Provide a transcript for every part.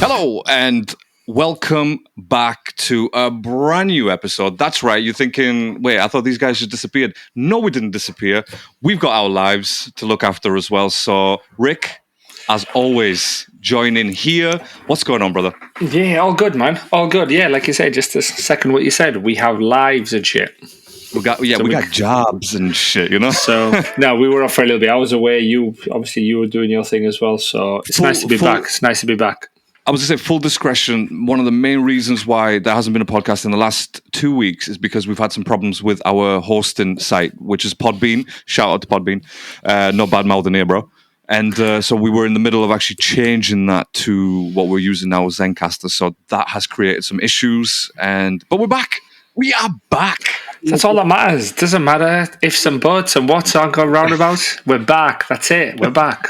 Hello and welcome back to a brand new episode. That's right. You're thinking, wait, I thought these guys just disappeared. No, we didn't disappear. We've got our lives to look after as well. So, Rick, as always, join in here. What's going on, brother? Yeah, all good, man. All good. Yeah, like you said, just to second what you said, we have lives and shit. We got jobs and shit, you know. So no, we were off for a little bit. I was away. You were doing your thing as well. So it's nice to be back. It's nice to be back. I was going to say, full discretion, one of the main reasons why there hasn't been a podcast in the last 2 weeks is because we've had some problems with our hosting site, which is Podbean. Shout out to Podbean. No bad mouthing here, bro. And so we were in the middle of actually changing that to what we're using now, Zencaster. So that has created some issues. But we're back. We are back. That's all that matters. Doesn't matter ifs and buts and what's on go roundabouts. We're back. That's it. We're back.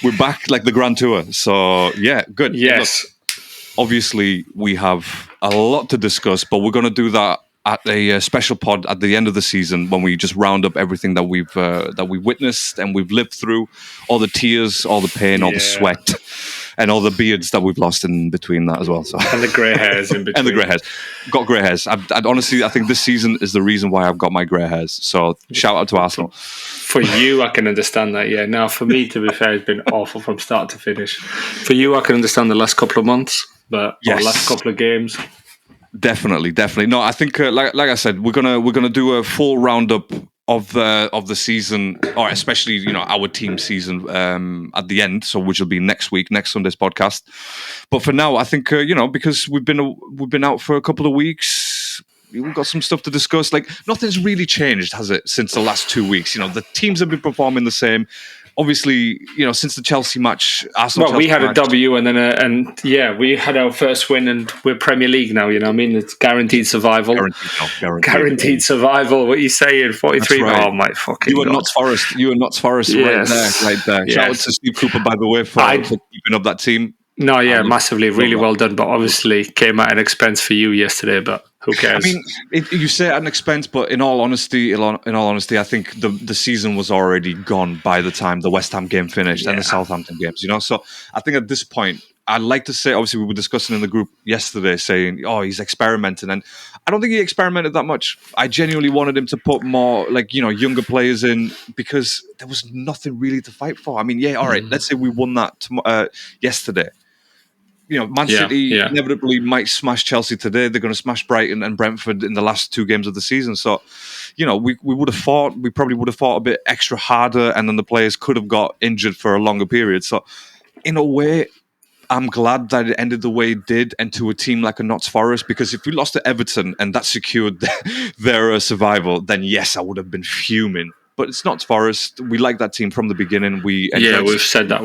We're back like the Grand Tour. So, yeah, good. Yes. Look, obviously, we have a lot to discuss, but we're going to do that at a special pod at the end of the season when we just round up everything that we've witnessed and we've lived through, all the tears, all the pain, all the sweat, and all the beards that we've lost in between that as well. So and the grey hairs in between. And the grey hairs. Got grey hairs. I'd honestly, I think this season is the reason why I've got my grey hairs. So shout out to Arsenal. For you, I can understand that. Yeah. Now, for me, to be fair, it's been awful from start to finish. For you, I can understand the last couple of months, but or last couple of games. Definitely. No, I think, like I said, we're gonna do a full roundup of the season, or especially our team season at the end, so which will be next Sunday's podcast. But for now, I think because we've been out for a couple of weeks, we've got some stuff to discuss. Like nothing's really changed, has it, since the last 2 weeks? The teams have been performing the same. Obviously, since the Chelsea match, Arsenal. Well, we had a W, and then we had our first win, and we're Premier League now. You know what I mean? It's guaranteed survival. Guaranteed survival. What are you saying? 43. Right. Oh my fucking! You were Notts Forest. Yes. right there. Yes. Shout out to Steve Cooper, by the way, for keeping up that team. No, massively, really well done. But obviously, came at an expense for you yesterday. But who cares? I mean, you say at an expense, but in all honesty, I think the season was already gone by the time the West Ham game finished and the Southampton games. So I think at this point, I'd like to say, obviously, we were discussing in the group yesterday, saying, "Oh, he's experimenting," and I don't think he experimented that much. I genuinely wanted him to put more, younger players in because there was nothing really to fight for. I mean, all right, let's say we won that yesterday. Man City inevitably might smash Chelsea today. They're going to smash Brighton and Brentford in the last 2 games of the season. So, we probably would have fought a bit extra harder, and then the players could have got injured for a longer period. So, in a way, I'm glad that it ended the way it did, and to a team like a Notts Forest, because if we lost to Everton and that secured their survival, then yes, I would have been fuming. But it's Notts Forest. We like that team from the beginning. We've said that.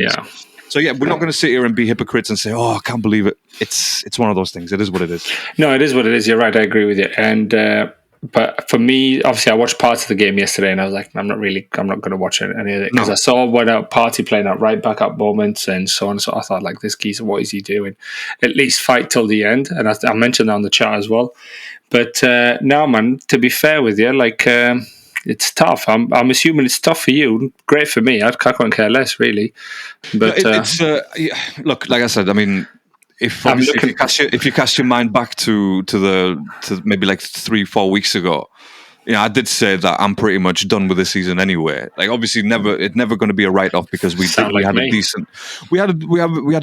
Yeah. So we're not going to sit here and be hypocrites and say, "Oh, I can't believe it." It's one of those things. It is what it is. No, it is what it is. You're right. I agree with you. And but for me, obviously, I watched parts of the game yesterday, and I was like, I'm not going to watch any of it because I saw what Partey playing at right back up moments and so on. So I thought, like, this geezer, what is he doing? At least fight till the end. And I mentioned that on the chat as well. But now, man, to be fair with you, it's tough. I'm assuming it's tough for you. Great for me. I couldn't care less, really. But look, like I said, I mean, if you cast your mind back to maybe like 3-4 weeks ago, I did say that I'm pretty much done with the season anyway. Like, obviously, it's never going to be a write-off because we had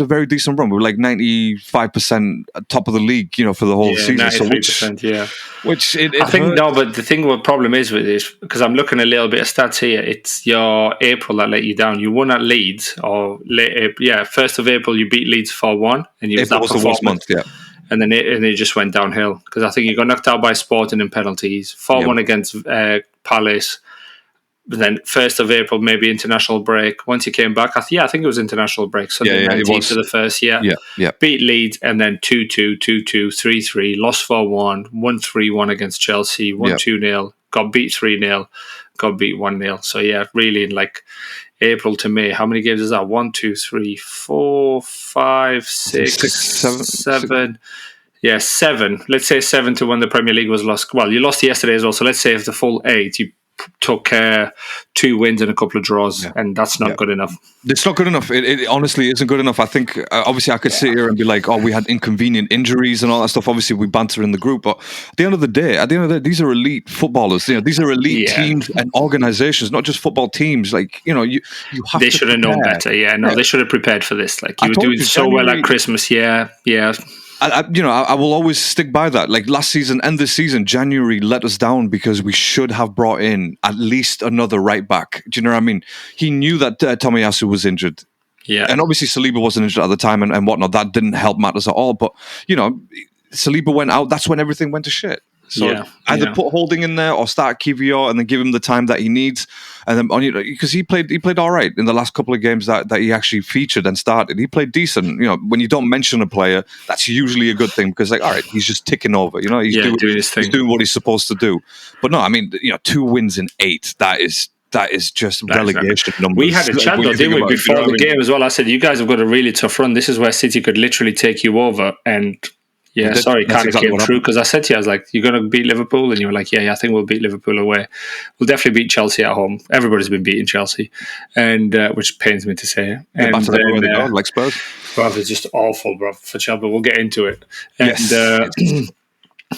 a very decent run. We were like 95% top of the league, for the whole season. 93%, Which it I think no, but the problem is with this, because I'm looking a little bit of stats here. It's your April that let you down. You won at Leeds, or 1st of April you beat Leeds 4-1, and you April was the worst month, and then it just went downhill because I think you got knocked out by Sporting in penalties. 4-1 against Palace. But then 1st of April, maybe international break. Once you came back, I think it was international break. Sunday 19th to the first, Beat Leeds, and then 2-2, 2-2, 3-3. Lost 4-1, won 3-1 against Chelsea, won 2-0, got beat 3-0, got beat 1-0. So really, like April to May, how many games is that? 1, 2, 3, 4, 5, 6, 7. Yeah, 7. Let's say 7 to when the Premier League was lost. Well, you lost yesterday as well. So let's say if the full 8, you took 2 wins and a couple of draws, and that's not good enough. It's not good enough. It honestly isn't good enough. I think, obviously, I could sit here and be like, oh, we had inconvenient injuries and all that stuff. Obviously, we banter in the group. But at the end of the day, these are elite footballers. These are elite teams and organizations, not just football teams. Like, you have They to should have known better. They should have prepared for this. Like, you were doing so well at Christmas. Yeah. I will always stick by that. Like last season and this season, January let us down because we should have brought in at least another right back. Do you know what I mean? He knew that Tomiyasu was injured. Yeah. And obviously Saliba wasn't injured at the time and whatnot. That didn't help matters at all. But, Saliba went out. That's when everything went to shit. So either put Holding in there or start Kivior and then give him the time that he needs. And then because he played all right in the last couple of games that he actually featured and started. He played decent. When you don't mention a player, that's usually a good thing because all right, he's just ticking over. He's doing his thing. He's doing what he's supposed to do. But no, I mean, 2 wins in 8. That is just relegation numbers. We had a chat though, didn't we, before the game as well? I said, you guys have got a really tough run. This is where City could literally take you over and. Yeah, sorry, kind of came true because I said to you, I was like, you're going to beat Liverpool? And you were like, yeah, I think we'll beat Liverpool away. We'll definitely beat Chelsea at home. Everybody's been beating Chelsea, and which pains me to say. And then, like Spurs. Bro, it's just awful, bro, for Chelsea, but we'll get into it. And,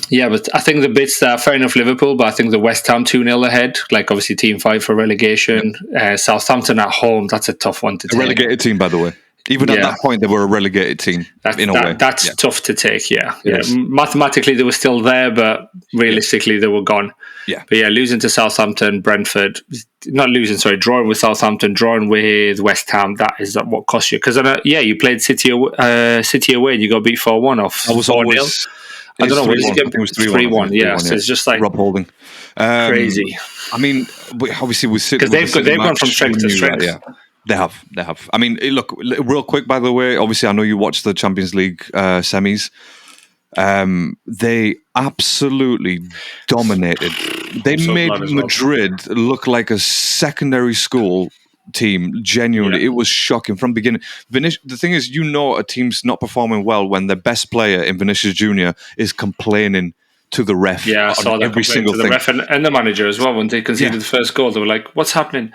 yeah, but I think the bits that fair enough Liverpool, but I think the West Ham 2-0 ahead, like obviously team fight for relegation. Southampton at home, that's a tough one to take. A relegated team, by the way. Even at that point, they were a relegated team in a way. That's tough to take, Mathematically, they were still there, but realistically, they were gone. Yeah. But losing to Southampton, Brentford, drawing with Southampton, drawing with West Ham, that is what cost you. Because, you played City away and you got beat 4-1 off. I was 4-0. I don't know, what did you get? It was 3-1. Yeah, so it's just like Rob Holding. Crazy. I mean, obviously, we sit because they've gone from strength to strength. They have. I mean, look, real quick, by the way, obviously, I know you watched the Champions League semis. They absolutely dominated. They made Madrid look like a secondary school team. Genuinely, it was shocking from beginning. The thing is, a team's not performing well when their best player in Vinicius Jr. is complaining to the ref. Yeah, I saw that every single to the ref and the manager as well. When they conceded the first goal, they were like, "What's happening?"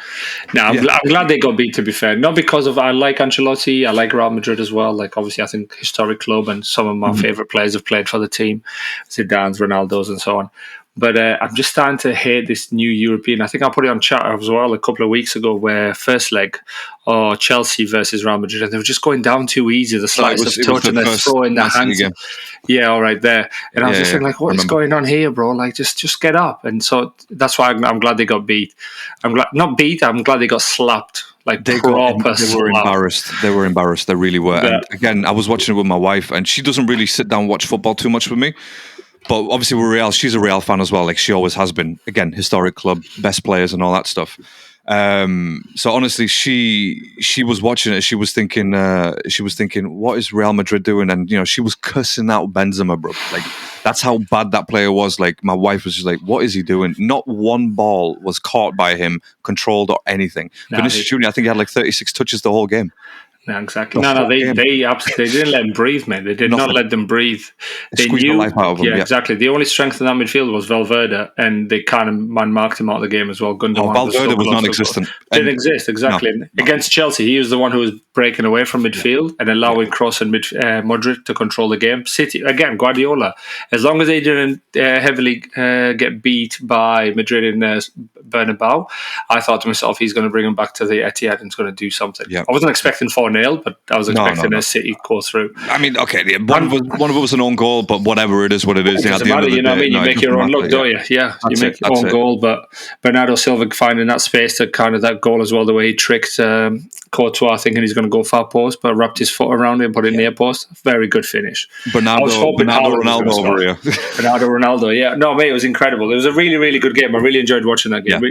Now, I'm glad they got beat. To be fair, not because of I like Ancelotti, I like Real Madrid as well. Like obviously, I think historic club and some of my favorite players have played for the team, Zidane's, Ronaldo's, and so on. But I'm just starting to hate this new European. I think I put it on chat as well a couple of weeks ago where first leg, Chelsea versus Real Madrid, and they were just going down too easy, the slightest of touch, and they're throwing their hands. Yeah, all right there. And I was just like, what is going on here, bro? Like, just get up. And so that's why I'm glad they got beat. I'm glad they got slapped. Like they were embarrassed. They were embarrassed. They really were. Yeah. And again, I was watching it with my wife, and she doesn't really sit down and watch football too much with me. But obviously, we're Real. She's a Real fan as well. Like she always has been. Again, historic club, best players, and all that stuff. So honestly, she was watching it. She was thinking, what is Real Madrid doing? And she was cussing out Benzema, bro. Like that's how bad that player was. Like my wife was just like, what is he doing? Not one ball was caught by him, controlled or anything. Vinicius Jr. I think he had like 36 touches the whole game. No, exactly. They absolutely didn't let them breathe, man. They did not let them breathe. They squeezed the life out of them. Yeah, exactly. The only strength in that midfield was Valverde, and they kind of man-marked him out of the game as well. Valverde was non-existent. Didn't exist, exactly. No. Against Chelsea, he was the one who was breaking away from midfield and allowing Kroos and Modric to control the game. City, again, Guardiola, as long as they didn't heavily get beat by Madrid in Bernabeu, I thought to myself, he's going to bring him back to the Etihad and he's going to do something. Yeah. I wasn't expecting 4-0, but I was expecting a City go through. I mean, okay, one of it was an own goal, but whatever, it is what it is. It doesn't matter, you know what I mean? You make your own luck, don't you? Yeah, you make your own goal, but Bernardo Silva finding that space to kind of that goal as well, the way he tricked Courtois thinking he's going to go far post, but wrapped his foot around him, put it near post. Very good finish. Bernardo Ronaldo over here. Bernardo Ronaldo, yeah. No, mate, it was incredible. It was a really, really good game. I really enjoyed watching that game.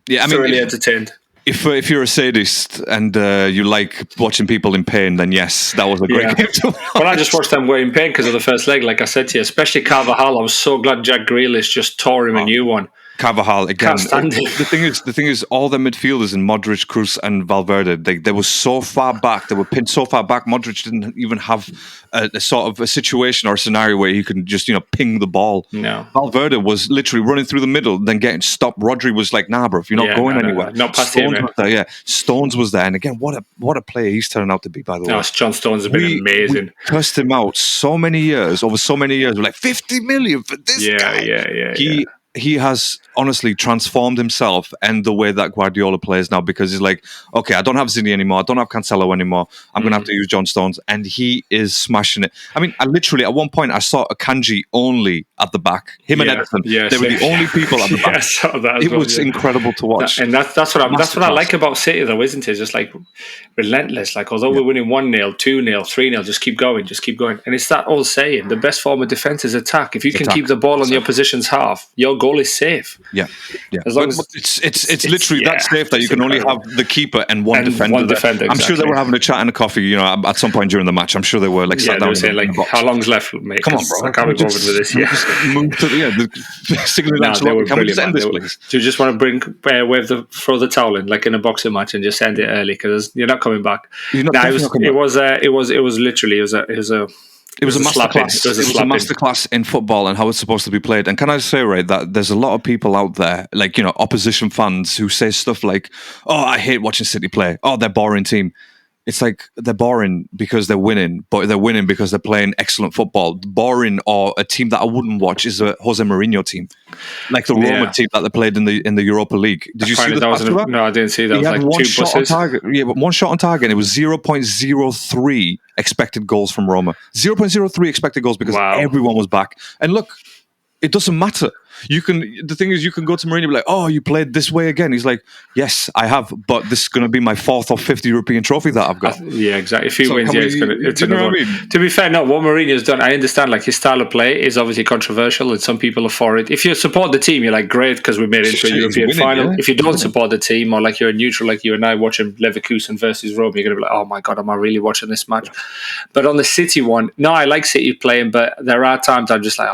Yeah, I mean, really entertained. If you're a sadist and you like watching people in pain, then yes, that was a great game. Well, I just watched them in pain because of the first leg, like I said to you, especially Carvajal. I was so glad Jack Grealish just tore him a new one. Carvajal again. Can't stand it. The thing is, all the midfielders in Modric, Kroos, and Valverde, they were so far back. They were pinned so far back. Modric didn't even have a sort of a situation or a scenario where he could just ping the ball. No. Valverde was literally running through the middle, then getting stopped. Rodri was like, "Nah, bro, if you're not going anywhere." No. Not past Stones him. was there, yeah. Stones was there, and again, what a player he's turned out to be. By the way, John Stones has been amazing. We cursed him out over so many years. We're like 50 million for this guy. Yeah. He has honestly transformed himself and the way that Guardiola plays now, because he's like, okay, I don't have Zini anymore. I don't have Cancelo anymore. I'm going to have to use John Stones. And he is smashing it. I mean, I literally, at one point, I saw a Kanji only at the back. Him and Edison. They were the only people at the back. I saw that it was incredible to watch. That's what I like about City, though, isn't it? It's just like relentless. Like, although we're winning 1-0, 2-0, 3-0, just keep going. And it's that old saying, the best form of defense is attack. If you can keep the ball on the opposition's half, your goal is safe. Yeah. As long as it's literally that safe that you can only have the keeper and one defender. Exactly. I'm sure they were having a chat and a coffee, at some point during the match. I'm sure they were sat down. They were saying, like, how long's left, mate? Come on, bro. I can't be bothered with this. Move to the signal. They were can we just brilliant, end this, please? Do you just want to throw the towel in, like in a boxing match, and just end it early because you're not coming back? It was a masterclass. It was a masterclass in football and how it's supposed to be played. And can I say, right, that there's a lot of people out there, like, opposition fans who say stuff like, "Oh, I hate watching City play. Oh, they're a boring team." It's like they're boring because they're winning, but they're winning because they're playing excellent football. Boring, or a team that I wouldn't watch, is a Jose Mourinho team, like the Roma team that they played in the Europa League. Did you see that? No, I didn't see that. He had one shot on target. Yeah, but one shot on target, and it was 0.03 expected goals from Roma. 0.03 expected goals because everyone was back. And look, it doesn't matter. The thing is, you can go to Mourinho and be like, "Oh, you played this way again." He's like, "Yes, I have, but this is going to be my 4th or 5th European trophy that I've got." Yeah, exactly. If he wins, it's another one. To be fair, no, what Mourinho's done, I understand, like, his style of play is obviously controversial and some people are for it. If you support the team, you're like, great, because we made it into a European final. Yeah. If you don't support the team, or like you're a neutral, like you and I watching Leverkusen versus Rome, you're going to be like, "Oh my God, am I really watching this match?" But on the City one, no, I like City playing, but there are times I'm just like,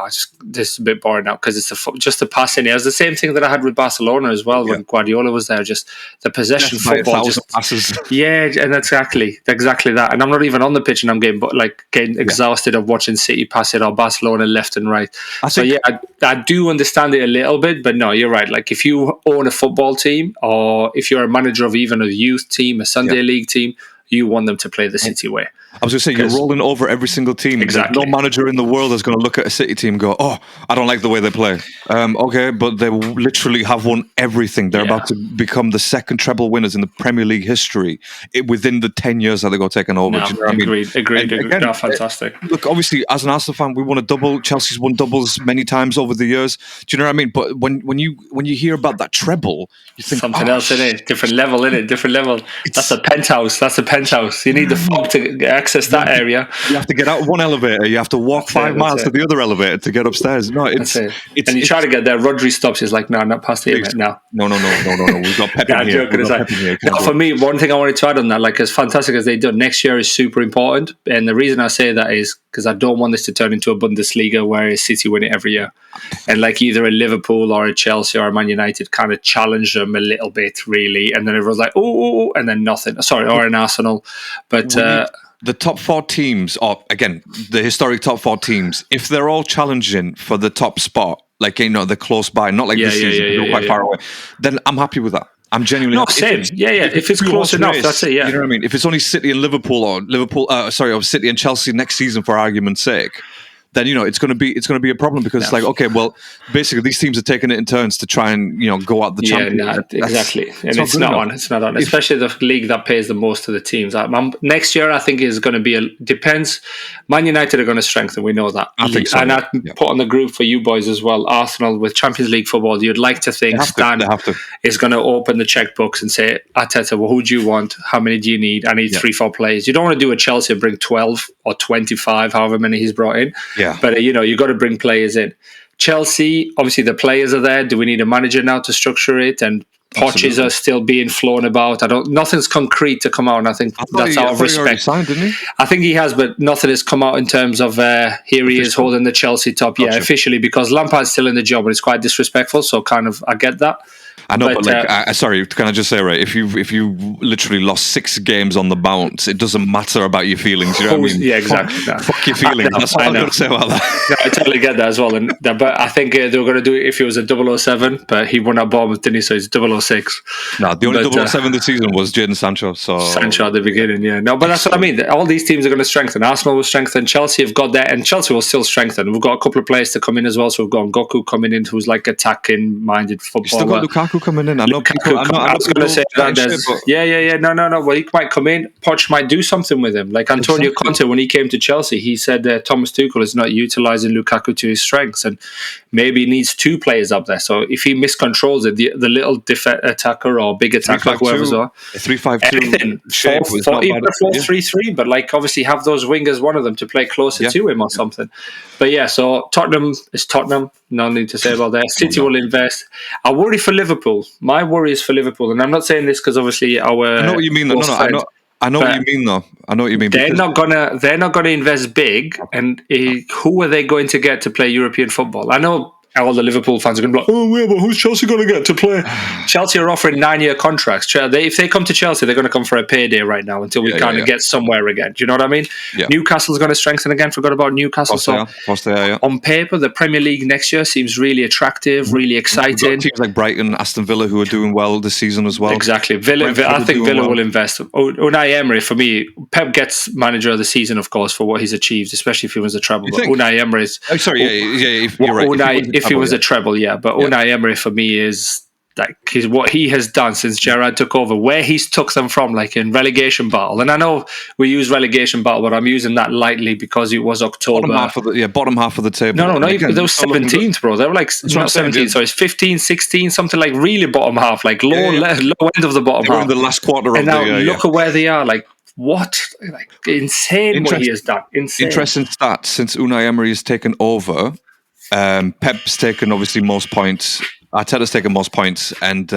this is a bit boring now, because it's just the passing. It was the same thing that I had with Barcelona as well when Guardiola was there. Just the possession football, just passes. Yeah, and exactly that. And I'm not even on the pitch, and I'm getting exhausted of watching City pass it or Barcelona left and right. I do understand it a little bit, but no, you're right. Like, if you own a football team, or if you're a manager of even a youth team, a Sunday league team, you want them to play the City way. I was going to say, you're rolling over every single team. Exactly. No manager in the world is going to look at a City team and go, "Oh, I don't like the way they play." Okay, but they literally have won everything. They're about to become the second treble winners in the Premier League history within the 10 years that they got taken over. No, do you know what agreed. Again, no, fantastic. Look, obviously, as an Arsenal fan, we won a double. Chelsea's won doubles many times over the years. Do you know what I mean? But when you hear about that treble, you think something else in it, different level. That's a penthouse. You need the fob to access that area. You have to get out of one elevator. You have to walk 5 miles to the other elevator to get upstairs. No, it's and you try to get there. Rodri stops. He's like, "No, not past here, mate. No. We've got Pep in here. For me, one thing I wanted to add on that, like, as fantastic as they done, next year is super important. And the reason I say that is because I don't want this to turn into a Bundesliga where City win it every year, and like either a Liverpool or a Chelsea or a Man United kind of challenge them a little bit, really, and then everyone's like, "Oh," and then nothing. Sorry, or an Arsenal, but. The top 4 teams, or again, the historic top 4 teams, if they're all challenging for the top spot, like, they're close by, not like this season, they're quite far away, then I'm happy with that. I'm genuinely happy. Same. If it's close enough, that's it. Yeah. You know what I mean? If it's only City and Liverpool, or City and Chelsea next season, for argument's sake, then it's going to be a problem, because it's like, okay, well, basically these teams are taking it in turns to try and go out the champion. Exactly, and it's not on, especially the league that pays the most to the teams. Next year, I think is going to be depends. Man United are going to strengthen. We know that. I think so. And I put on the group for you boys as well. Arsenal with Champions League football, you'd like to think Stan is going to open the checkbooks and say, "Arteta, well, who do you want? How many do you need? I need 3-4 players." You don't want to do a Chelsea and bring 12 or 25, however many he's brought in. Yeah. But, you got to bring players in. Chelsea, obviously the players are there. Do we need a manager now to structure it? And Poches are still being flown about. Nothing's concrete to come out, and I think that's out of respect. Signed, didn't he? I think he has, but nothing has come out in terms of here he is holding the Chelsea top. Gotcha. Yeah, officially, because Lampard's still in the job, and it's quite disrespectful. So kind of, I get that. I know, but like, sorry, can I just say, right? If you literally lost 6 games on the bounce, it doesn't matter about your feelings. You know what I mean? Yeah, exactly. Fuck your feelings. That's what I'm going to say about that. No, I totally get that as well. But I think they were going to do it if it was a 007, but he won at Bournemouth, didn't he? So it's 006. No, the only 007 this season was Jadon Sancho. So Sancho at the beginning, yeah. No, but that's what I mean. All these teams are going to strengthen. Arsenal will strengthen. Chelsea have got that, and Chelsea will still strengthen. We've got a couple of players to come in as well. So we've got Ngoku coming in, who's like attacking-minded footballer. You still got Lukaku coming in. I know. I was going to say that. No. Well, he might come in. Poch might do something with him. Like Antonio Conte, when he came to Chelsea, he said Thomas Tuchel is not utilising Lukaku to his strengths, and maybe he needs 2 players up there. So if he miscontrols it, the little attacker or big attacker, whoever's on 3-5-2, 4-3-3, but like obviously have those wingers, one of them, to play closer to him or something. But yeah, so Tottenham is Tottenham. No need to say about that. City will invest. I worry for Liverpool. My worry is for Liverpool, and I'm not saying this because obviously I know what you mean. I know what you mean, though. I know what you mean. They're not gonna invest big, and who are they going to get to play European football? I know all the Liverpool fans are going to be like, but who's Chelsea going to get to play? Chelsea are offering 9-year contracts. If they come to Chelsea, they're going to come for a payday right now until we kind of get somewhere again. Do you know what I mean? Yeah. Newcastle's going to strengthen again. Forgot about Newcastle. On paper, the Premier League next year seems really attractive, really exciting. Teams like Brighton, Aston Villa, who are doing well this season as well. Exactly. I think Villa will invest. Unai Emery, for me, Pep gets manager of the season, of course, for what he's achieved, especially if he was a treble. But Unai Emery is... you're right. If he was a treble, but Unai Emery for me is like what he has done since Gerrard took over, where he's took them from, like in relegation battle. And I know we use relegation battle, but I'm using that lightly because it was October. Bottom half of the table. No, even they were 17th, bro. They were like not 17th, so it's 15, 16, something like really bottom half, like low end of the bottom half. In the last quarter and now look at where they are, like. What? Like insane what he has done. Interesting stats since Unai Emery has taken over. Pep's taken obviously most points. Arteta's taken most points, and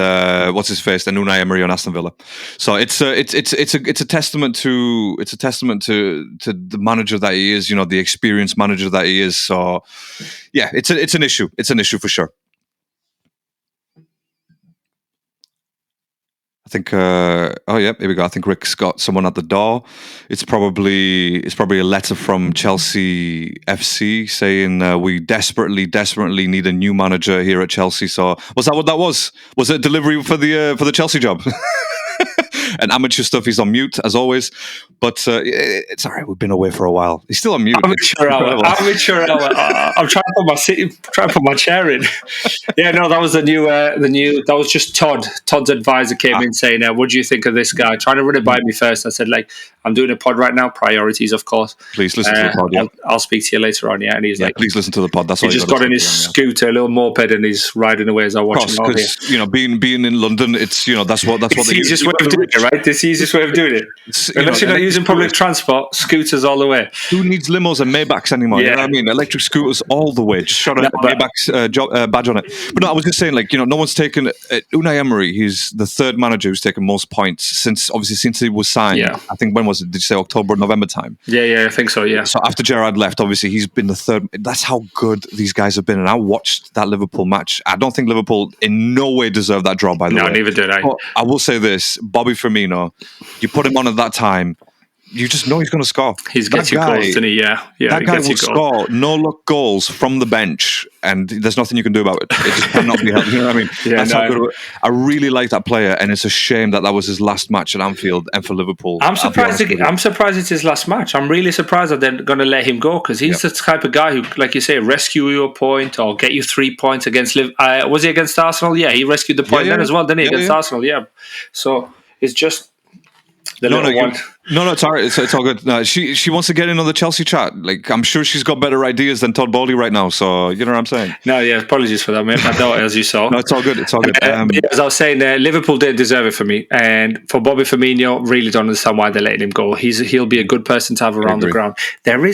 what's his face? And Unai Emery on Aston Villa. So it's a testament to the manager that he is. You know, the experienced manager that he is. So yeah, it's an issue. It's an issue for sure. I think. Here we go. I think Rick's got someone at the door. It's probably a letter from Chelsea FC saying we desperately need a new manager here at Chelsea. So was that what that was? Was it a delivery for the Chelsea job? And amateur stuff. He's on mute as always, but it's all right. We've been away for a while. He's still on mute. Amateur hour. I'm trying to put my chair in. Yeah, no, that was the new. That was just Todd. Todd's advisor came in saying, "What do you think of this guy?" Trying to run it by me first. I said, I'm doing a pod right now. Priorities, of course. Please listen to the pod. Yeah. I'll speak to you later on. Yeah, and he's like, please listen to the pod. That's all. He just got in his scooter, a little moped, and he's riding away as I watch him out here. Being in London, it's that's what it's the easiest way of doing it, right? It's the easiest way of doing it. Unless you're not using public transport, scooters all the way. Who needs limos and Maybachs anymore? Yeah. You know what I mean? Electric scooters all the way. Just shot a Maybach's badge on it. But no, I was just saying, no one's taken Unai Emery. He's the third manager who's taken most points since he was signed. Yeah. I think when was it? Did you say October, November time? Yeah, I think so. Yeah. So after Gerrard left, obviously he's been the third. That's how good these guys have been. And I watched that Liverpool match. I don't think Liverpool in no way deserved that draw. By the way, no, neither did I. But I will say this: Bobby Firmino. You put him on at that time, you just know he's going to score. He's gets you goals, doesn't he? Yeah. That guy will score no-look goals from the bench, and there's nothing you can do about it. It just cannot be helped. You know what I mean? That's how good. I really like that player, and it's a shame that was his last match at Anfield and for Liverpool. I'm surprised it's his last match. I'm really surprised that they're going to let him go because he's the type of guy who, like you say, rescue you a point or get you 3 points against Liverpool. Was he against Arsenal? Yeah, he rescued the point then as well, didn't he? Against Arsenal, yeah. So it's just... The little one. No, it's all right. It's all good. No, she wants to get in on the Chelsea chat. Like, I'm sure she's got better ideas than Todd Bowley right now. So you know what I'm saying? No, yeah, apologies for that, mate. My daughter, as you saw. No, it's all good. It's all good. As I was saying, Liverpool didn't deserve it for me, and for Bobby Firmino, really don't understand why they're letting him go. He'll be a good person to have around the ground.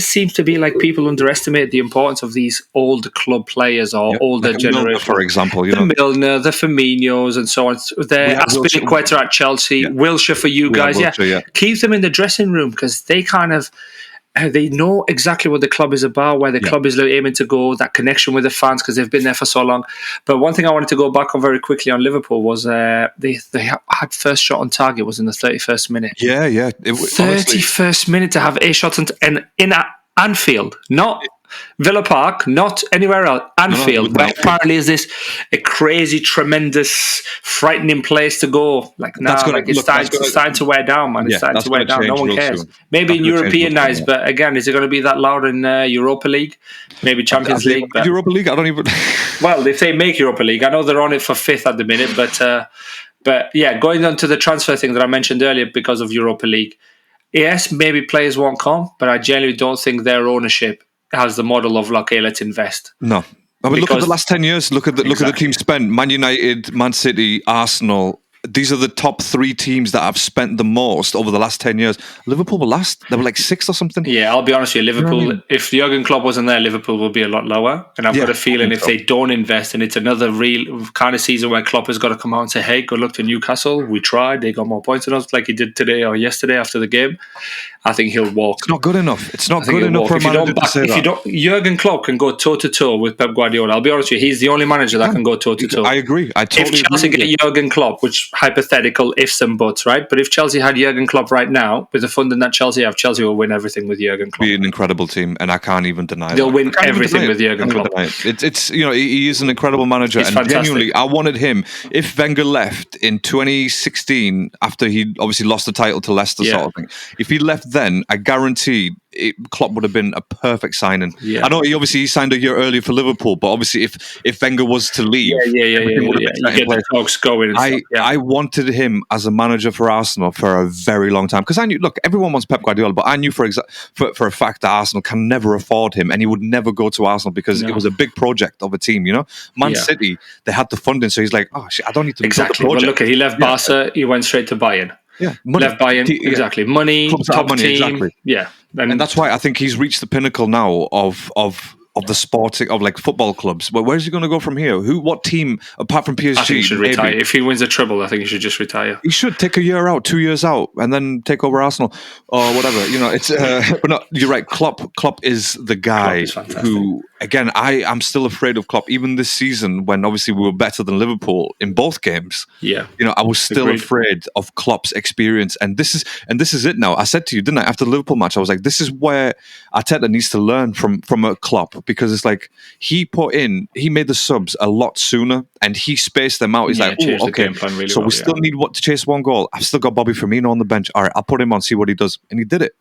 Seems to be like people underestimate the importance of these old club players or older like generation. For example, the Milner, the Firminos, and so on. The Aspilicueta at Chelsea, Wilshere for you guys. Wilshere, Keep them in the dressing room because they kind of they know exactly what the club is about, where the club is aiming to go, that connection with the fans because they've been there for so long. But one thing I wanted to go back on very quickly on Liverpool was they had first shot on target was in the 31st minute. Yeah. 31st minute to have a shot in Anfield, not Villa Park, not anywhere else. Anfield, where apparently is this a crazy, tremendous, frightening place to go. Like now, it's starting to wear down, man. It's starting to wear down. No one cares. Maybe in European nights, but again, is it going to be that loud in Europa League? Maybe Champions League. But Europa League, I don't even. Well, if they make Europa League, I know they're on it for 5th at the minute, but yeah, going on to the transfer thing that I mentioned earlier because of Europa League. Yes, maybe players won't come, but I genuinely don't think their ownership has the model of like, okay, let's invest. No. I mean, look at the last 10 years. Look at the team spent. Man United, Man City, Arsenal. These are the top 3 teams that have spent the most over the last 10 years. Liverpool were last. They were like 6th or something. Yeah, I'll be honest with you. Liverpool, if Jurgen Klopp wasn't there, Liverpool will be a lot lower. And I've got a feeling if they don't invest, and it's another real kind of season where Klopp has got to come out and say, hey, good luck to Newcastle. We tried. They got more points than us like he did today or yesterday after the game. I think he'll walk. It's not good enough. It's not good enough for a manager to say that. Jurgen Klopp can go toe-to-toe with Pep Guardiola. I'll be honest with you. He's the only manager that can go toe-to-toe. I agree. I totally agree. If Chelsea get Jurgen Klopp, which hypothetical ifs and buts, right? But if Chelsea had Jurgen Klopp right now, with the funding that Chelsea have, Chelsea will win everything with Jurgen Klopp. Be an incredible team, and I can't even deny They'll win everything with Jurgen Klopp. It's he is an incredible manager, and fantastic. Genuinely, I wanted him. If Wenger left in 2016 after he obviously lost the title to Leicester, sort of thing, if he left then, I guarantee Klopp would have been a perfect signing. Yeah. I know he signed a year earlier for Liverpool, but obviously if Wenger was to leave, you get the talks going. I wanted him as a manager for Arsenal for a very long time because I knew. Look, everyone wants Pep Guardiola, but I knew for a fact that Arsenal can never afford him, and he would never go to Arsenal because it was a big project of a team. You know, Man City, they had the funding, so he's like, oh shit, I don't need to exactly. Well, look, he left Barca, he went straight to Bayern. Yeah, money. Left Bayern, exactly. Money, top team, exactly. Yeah, and that's why I think he's reached the pinnacle now of the sporting of like football clubs. But where's he going to go from here? What team apart from PSG? I think he should retire. If he wins a treble, I think he should just retire. He should take a year out, 2 years out, and then take over Arsenal or whatever. You know, it's but no, you're right. Klopp is the guy who. Again, I'm still afraid of Klopp. Even this season, when obviously we were better than Liverpool in both games, I was still afraid of Klopp's experience. And this is it now. I said to you, didn't I? After the Liverpool match, I was like, this is where Arteta needs to learn from a Klopp because it's like he made the subs a lot sooner and he spaced them out. He's like, okay, really so we still need to chase one goal. I've still got Bobby Firmino on the bench. All right, I'll put him on, see what he does, and he did it.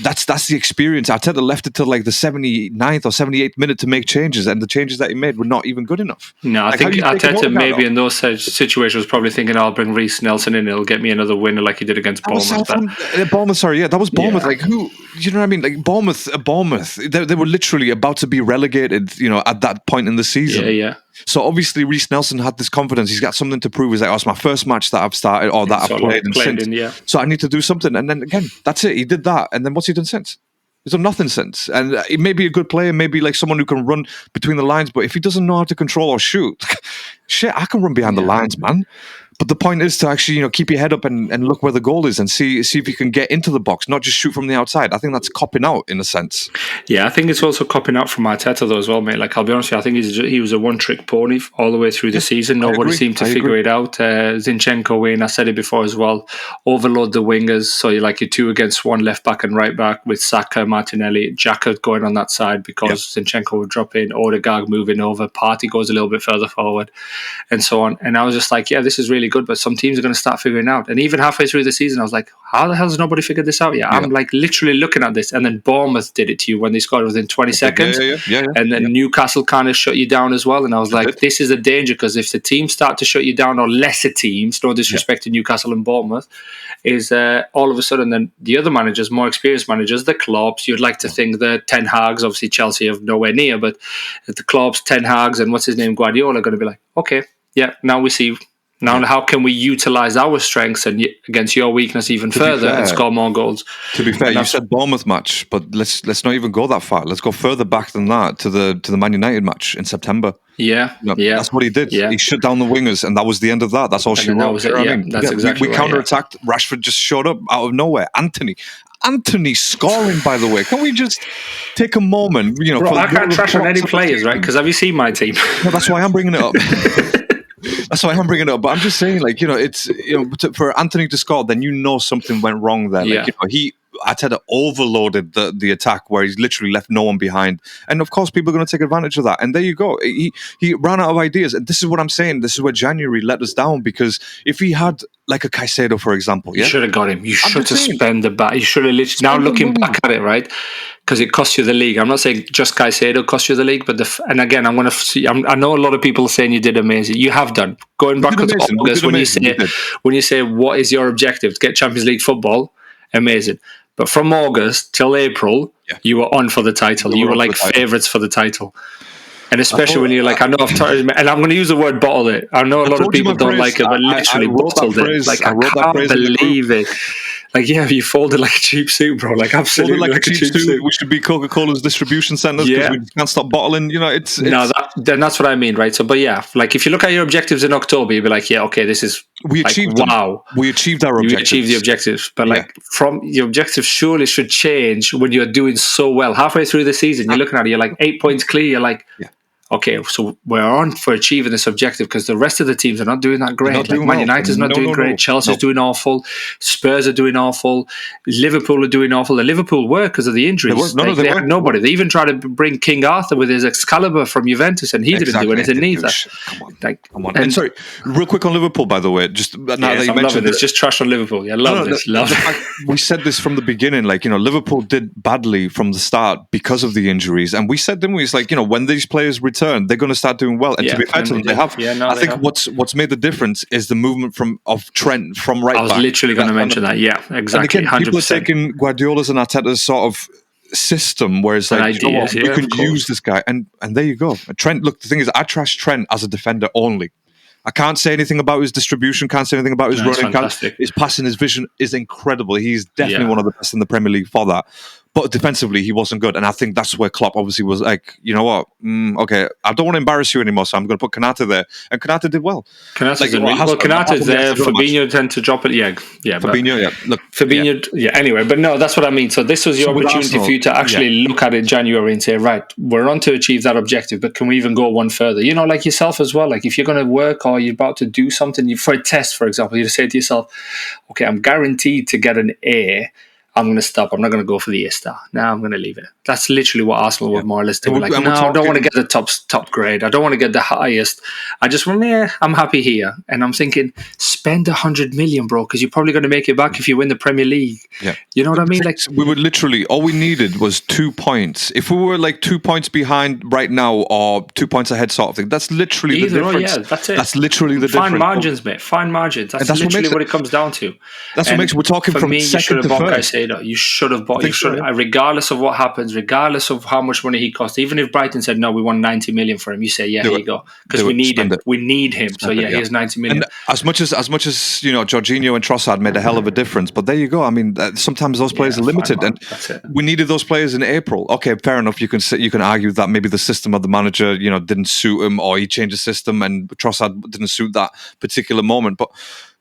That's the experience. Arteta left it till like the 79th or 78th minute to make changes, and the changes that he made were not even good enough. No, I think Arteta maybe in those situations was probably thinking, I'll bring Reece Nelson in, he'll get me another winner like he did against Bournemouth. That was Bournemouth. Yeah. Like who? You know what I mean? Like Bournemouth. They were literally about to be relegated. You know, at that point in the season. Yeah. So obviously Reece Nelson had this confidence. He's got something to prove. He's like, it's my first match that I've started or that I've played since. So I need to do something. And then again, that's it. He did that. And then what's he done since? He's done nothing since. And he may be a good player, maybe like someone who can run between the lines. But if he doesn't know how to control or shoot, shit, I can run behind the lines, man. But the point is to actually, keep your head up and look where the goal is and see if you can get into the box, not just shoot from the outside. I think that's copping out in a sense. Yeah, I think it's also copping out from Arteta though as well, mate. Like I'll be honest with you, I think he was a one-trick pony all the way through the season. Nobody seemed to figure it out. Zinchenko in, I said it before as well, overload the wingers. So you're 2 against 1 left back and right back with Saka, Martinelli, Xhaka going on that side because Zinchenko would drop in, Odegaard moving over, Partey goes a little bit further forward and so on. And I was just like, this is really really good, but some teams are going to start figuring it out. And even halfway through the season, I was like, how the hell has nobody figured this out yet? I'm like literally looking at this. And then Bournemouth did it to you when they scored within 20 seconds. And then Newcastle kind of shut you down as well. And I was like, this is a danger, because if the teams start to shut you down, or lesser teams, no disrespect to Newcastle and Bournemouth, is all of a sudden then the other managers, more experienced managers, the Klopps, you'd like to think the Ten Hags, obviously Chelsea have nowhere near, but the Klopps, Ten Hags, and what's his name, Guardiola, are going to be like, okay, now we see. Now, how can we utilize our strengths and against your weakness even further and score more goals? To be fair, you said Bournemouth match, but let's not even go that far. Let's go further back than that to the Man United match in September. That's what he did. He shut down the wingers, and that was the end of that. That's all she wrote. That's exactly we counterattacked. Rashford just showed up out of nowhere. Anthony scoring, by the way. Can we just take a moment? Bro, I can't trash on any players, right? Because have you seen my team? No, that's why I'm bringing it up. That's why I'm bringing it up. But I'm just saying, it's for Anthony to score, then something went wrong there. Arteta overloaded the attack, where he's literally left no one behind, and of course people are going to take advantage of that. And there you go. He ran out of ideas, and this is what I'm saying. This is where January let us down, because if he had like a Caicedo, for example, you should have got him. You should have spent the back. You should have literally. Now looking back at it, right? Because it cost you the league. I'm not saying just Caicedo cost you the league, but and again, I'm going to see. I know a lot of people are saying you did amazing. You have done. Going back to August, when you say what is your objective to get Champions League football, amazing. But from August till April, you were on for the title. You were like favourites for the title. And especially when you're like, I know I've and I'm going to use the word bottle it. I know a lot of people don't like it, but literally bottled it. Like, I can't believe it. Like, you folded like a cheap suit, bro. Like, absolutely like a cheap suit. We should be Coca-Cola's distribution centres because we can't stop bottling. It's no, then that's what I mean, right? So, but like if you look at your objectives in October, you'll be like, okay, this is we achieved. Wow, we achieved our objectives. We achieved the objectives, but like from your objectives, surely should change when you're doing so well. Halfway through the season, you're looking at it, you're like 8 points clear. You're like, okay, so we're on for achieving this objective, because the rest of the teams are not doing that great. Like Man United's not doing great. Chelsea's doing awful. Spurs are doing awful. Liverpool are doing awful. The Liverpool were because of the injuries. They had nobody. They even tried to bring King Arthur with his Excalibur from Juventus, and he didn't do anything neither. Come on. And sorry, real quick on Liverpool, by the way. Just now that you mentioned this, just trash on Liverpool. Yeah, love this. We said this from the beginning. Like, Liverpool did badly from the start because of the injuries, and we said, didn't we? It's like, when these players return, they're going to start doing well. And to be fair to them, they have. I think what's made the difference is the movement of Trent from right back. I was literally going to mention that. Yeah, exactly. And again, 100%. People are taking Guardiola's and Arteta's sort of system, where it's like, we can use this guy, and there you go. Trent. Look, the thing is, I trash Trent as a defender only. I can't say anything about his distribution, can't say anything about his running. His passing, his vision is incredible. He's definitely one of the best in the Premier League for that. But defensively, he wasn't good. And I think that's where Klopp obviously was like, you know what? Okay, I don't want to embarrass you anymore, so I'm going to put Konate there. And Konate did well. Konate's there. Fabinho tend to drop it. Yeah. Fabinho, Look, Fabinho, Anyway, but no, that's what I mean. So this was your opportunity for you to actually look at it in January and say, right, we're on to achieve that objective, but can we even go one further? Like yourself as well. Like if you're going to work or you're about to do something, for a test, for example, you say to yourself, okay, I'm guaranteed to get an A. I'm going to stop. I'm not going to go for the A star. Now I'm going to leave it. That's literally what Arsenal were more or less doing. Like, no, I don't want to get the top grade. I don't want to get the highest. I just want, I'm happy here. And I'm thinking, spend 100 million, bro, because you're probably going to make it back if you win the Premier League. Yeah. You know what I mean? Like, we would literally, all we needed was 2 points. If we were like 2 points behind right now or 2 points ahead sort of thing, that's literally the difference. That's it. That's literally the difference. Fine margins, mate. Fine margins. That's literally what it comes down to. That's what makes it. We're talking from second to first. You should have bought. Regardless of what happens, regardless of how much money he costs. Even if Brighton said no, we want 90 million for him, you say, here you go, because we need him. We need him. So here's 90 million. And as much as Jorginho and Trossard made a hell of a difference, but there you go. I mean, sometimes those players are limited, and we needed those players in April. Okay, fair enough. You can argue that maybe the system of the manager, didn't suit him, or he changed the system, and Trossard didn't suit that particular moment, but.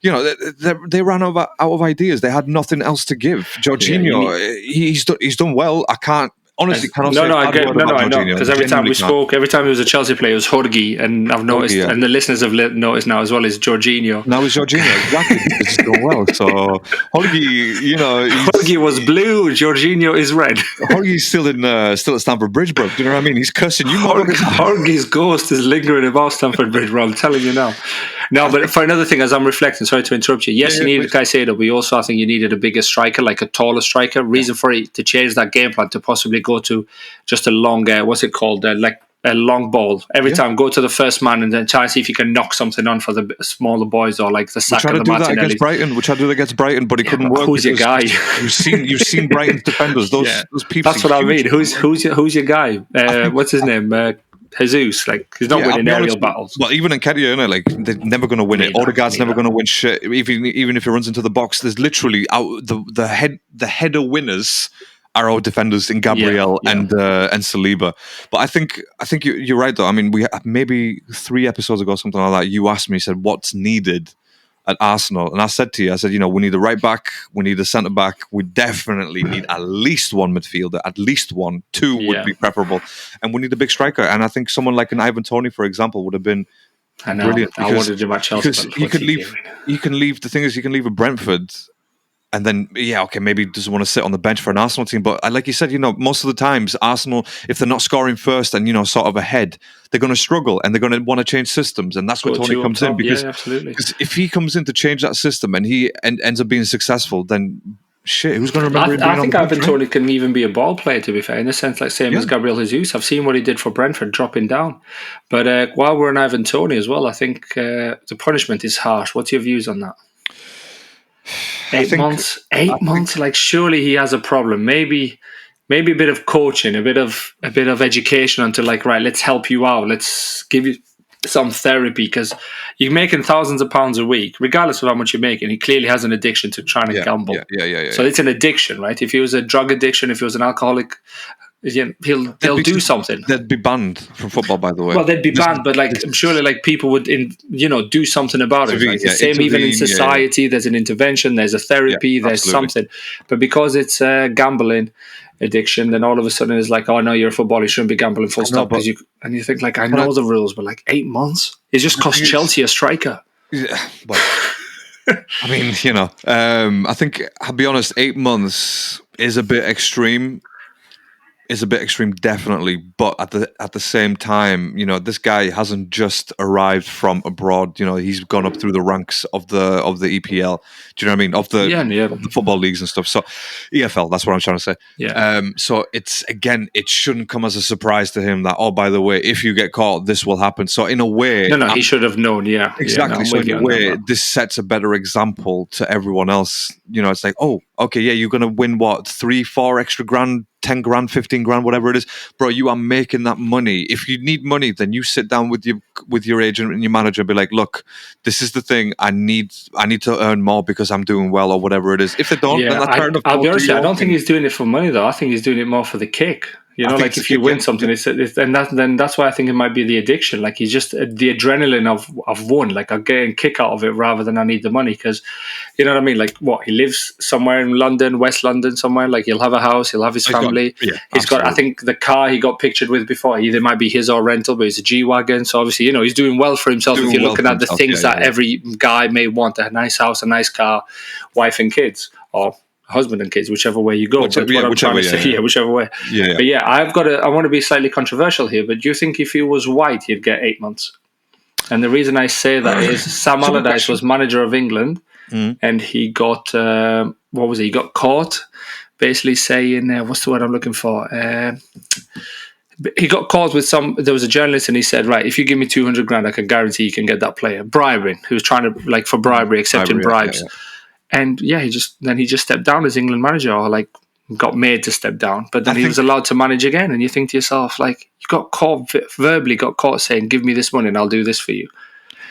They ran out of ideas. They had nothing else to give. Jorginho, he's done well. I can't. Honestly, I know. Because every time we spoke, every time he was a Chelsea player, it was Jorge, and I've noticed, and the listeners have noticed now as well, is Jorginho. Now it's Jorginho, exactly. It's doing well. So Jorge, Jorge was blue. Jorginho is red. Jorge's still at Stamford Bridge, bro. Do you know what I mean? He's cursing you. Jorge's ghost is lingering about Stamford Bridge, bro. I'm telling you now. No, but for another thing, as I'm reflecting, sorry to interrupt you. Yes, you needed Caicedo, but also I think you needed a bigger striker, like a taller striker. Reason for it to change that game plan to possibly go to just a long, what's it called, like a long ball every time. Go to the first man and then try and see if you can knock something on for the smaller boys or like the Saka and the Martinelli. Which I do that against Brighton, but it couldn't work. Who's your guy? You've seen Brighton's defenders. Those people. That's what I mean. Who's your guy? What's his name? Jesus, like he's not winning aerial battles. Well, even in Nketiah, like they're never going to win it. Odegaard's never going to win shit. Even if he runs into the box, there's literally the header winners are our defenders in Gabriel and Saliba. But I think you're right though. I mean, we maybe 3 episodes ago, something like that. You asked me, you said, what's needed at Arsenal, and I said to you, we need a right back, we need a centre back, we definitely need at least one midfielder, at least one, 2 would be preferable, and we need a big striker. And I think someone like an Ivan Toney, for example, would have been brilliant. I wanted to do my Chelsea, because you can leave. The thing is, you can leave a Brentford. And then, maybe he doesn't want to sit on the bench for an Arsenal team. But like you said, most of the times, Arsenal, if they're not scoring first and, sort of ahead, they're going to struggle and they're going to want to change systems. And that's where Tony comes in. Because if he comes in to change that system and he ends up being successful, then shit, who's going to remember I think Ivan Toney can even be a ball player, to be fair, in the sense, like same as Gabriel Jesus. I've seen what he did for Brentford, dropping down. But while we're on Ivan Toney as well, I think the punishment is harsh. What's your views on that? 8 months. Like, surely he has a problem. Maybe a bit of coaching, a bit of education until, like, right, let's help you out. Let's give you some therapy, because you're making thousands of pounds a week, regardless of how much you're making. He clearly has an addiction to trying to gamble. So it's an addiction, right? If he was a drug addiction, if he was an alcoholic, they'll do something. They'd be banned from football, by the way. Well, they'd be banned, but like, I'm surely like people would, do something about it. Right? The same even in society. There's an intervention. There's a therapy. There's something. But because it's gambling addiction, then all of a sudden it's like, oh no, you're a footballer, you shouldn't be gambling. Full stop. And you think, like, I know the rules, but like 8 months, it just cost Chelsea a striker. Yeah, well, I mean, I think, I'll be honest, 8 months is a bit extreme. Definitely, but at the same time, this guy hasn't just arrived from abroad. He's gone up through the ranks of the EPL. Do you know what I mean? Of the football leagues and stuff. So EFL, that's what I'm trying to say. Yeah. So it shouldn't come as a surprise to him that, oh, by the way, if you get caught, this will happen. So in a way, he should have known. Yeah, exactly. So in a way, this sets a better example to everyone else. It's like, oh, okay, yeah, you're gonna win what, 3-4 extra grand, 10 grand, 15 grand, whatever it is, bro. You are making that money. If you need money, then you sit down with your agent and your manager and be like, look, this is the thing. I need to earn more because I'm doing well, or whatever it is. If they don't, then that's fair enough. I'll be honest, I don't think he's doing it for money though. I think he's doing it more for the kick. Like if you win something, then that's why I think it might be the addiction. Like he's just the adrenaline of won. Like I'm getting kick out of it rather than I need the money, because you know what I mean. Like he lives somewhere in London, West London, somewhere. Like he'll have a house, he'll have his family. He's got. I think the car he got pictured with before either might be his or rental, but it's a G-Wagon. So obviously, he's doing well for himself. If you're looking at the things that every guy may want: a nice house, a nice car, wife and kids, or husband and kids, whichever way you go. Whichever way. Yeah. But I want to be slightly controversial here, but do you think if he was white, he'd get 8 months? And the reason I say that is Sam Allardyce was manager of England, and he got, he got caught basically saying, what's the word I'm looking for? He got caught with there was a journalist and he said, right, if you give me 200 grand, I can guarantee you can get that player. Bribing, who was trying to, for bribery, accepting bribes. Yeah. And he just stepped down as England manager, or like got made to step down. But then he was allowed to manage again. And you think to yourself, like, you got caught, verbally got caught saying, give me this money and I'll do this for you.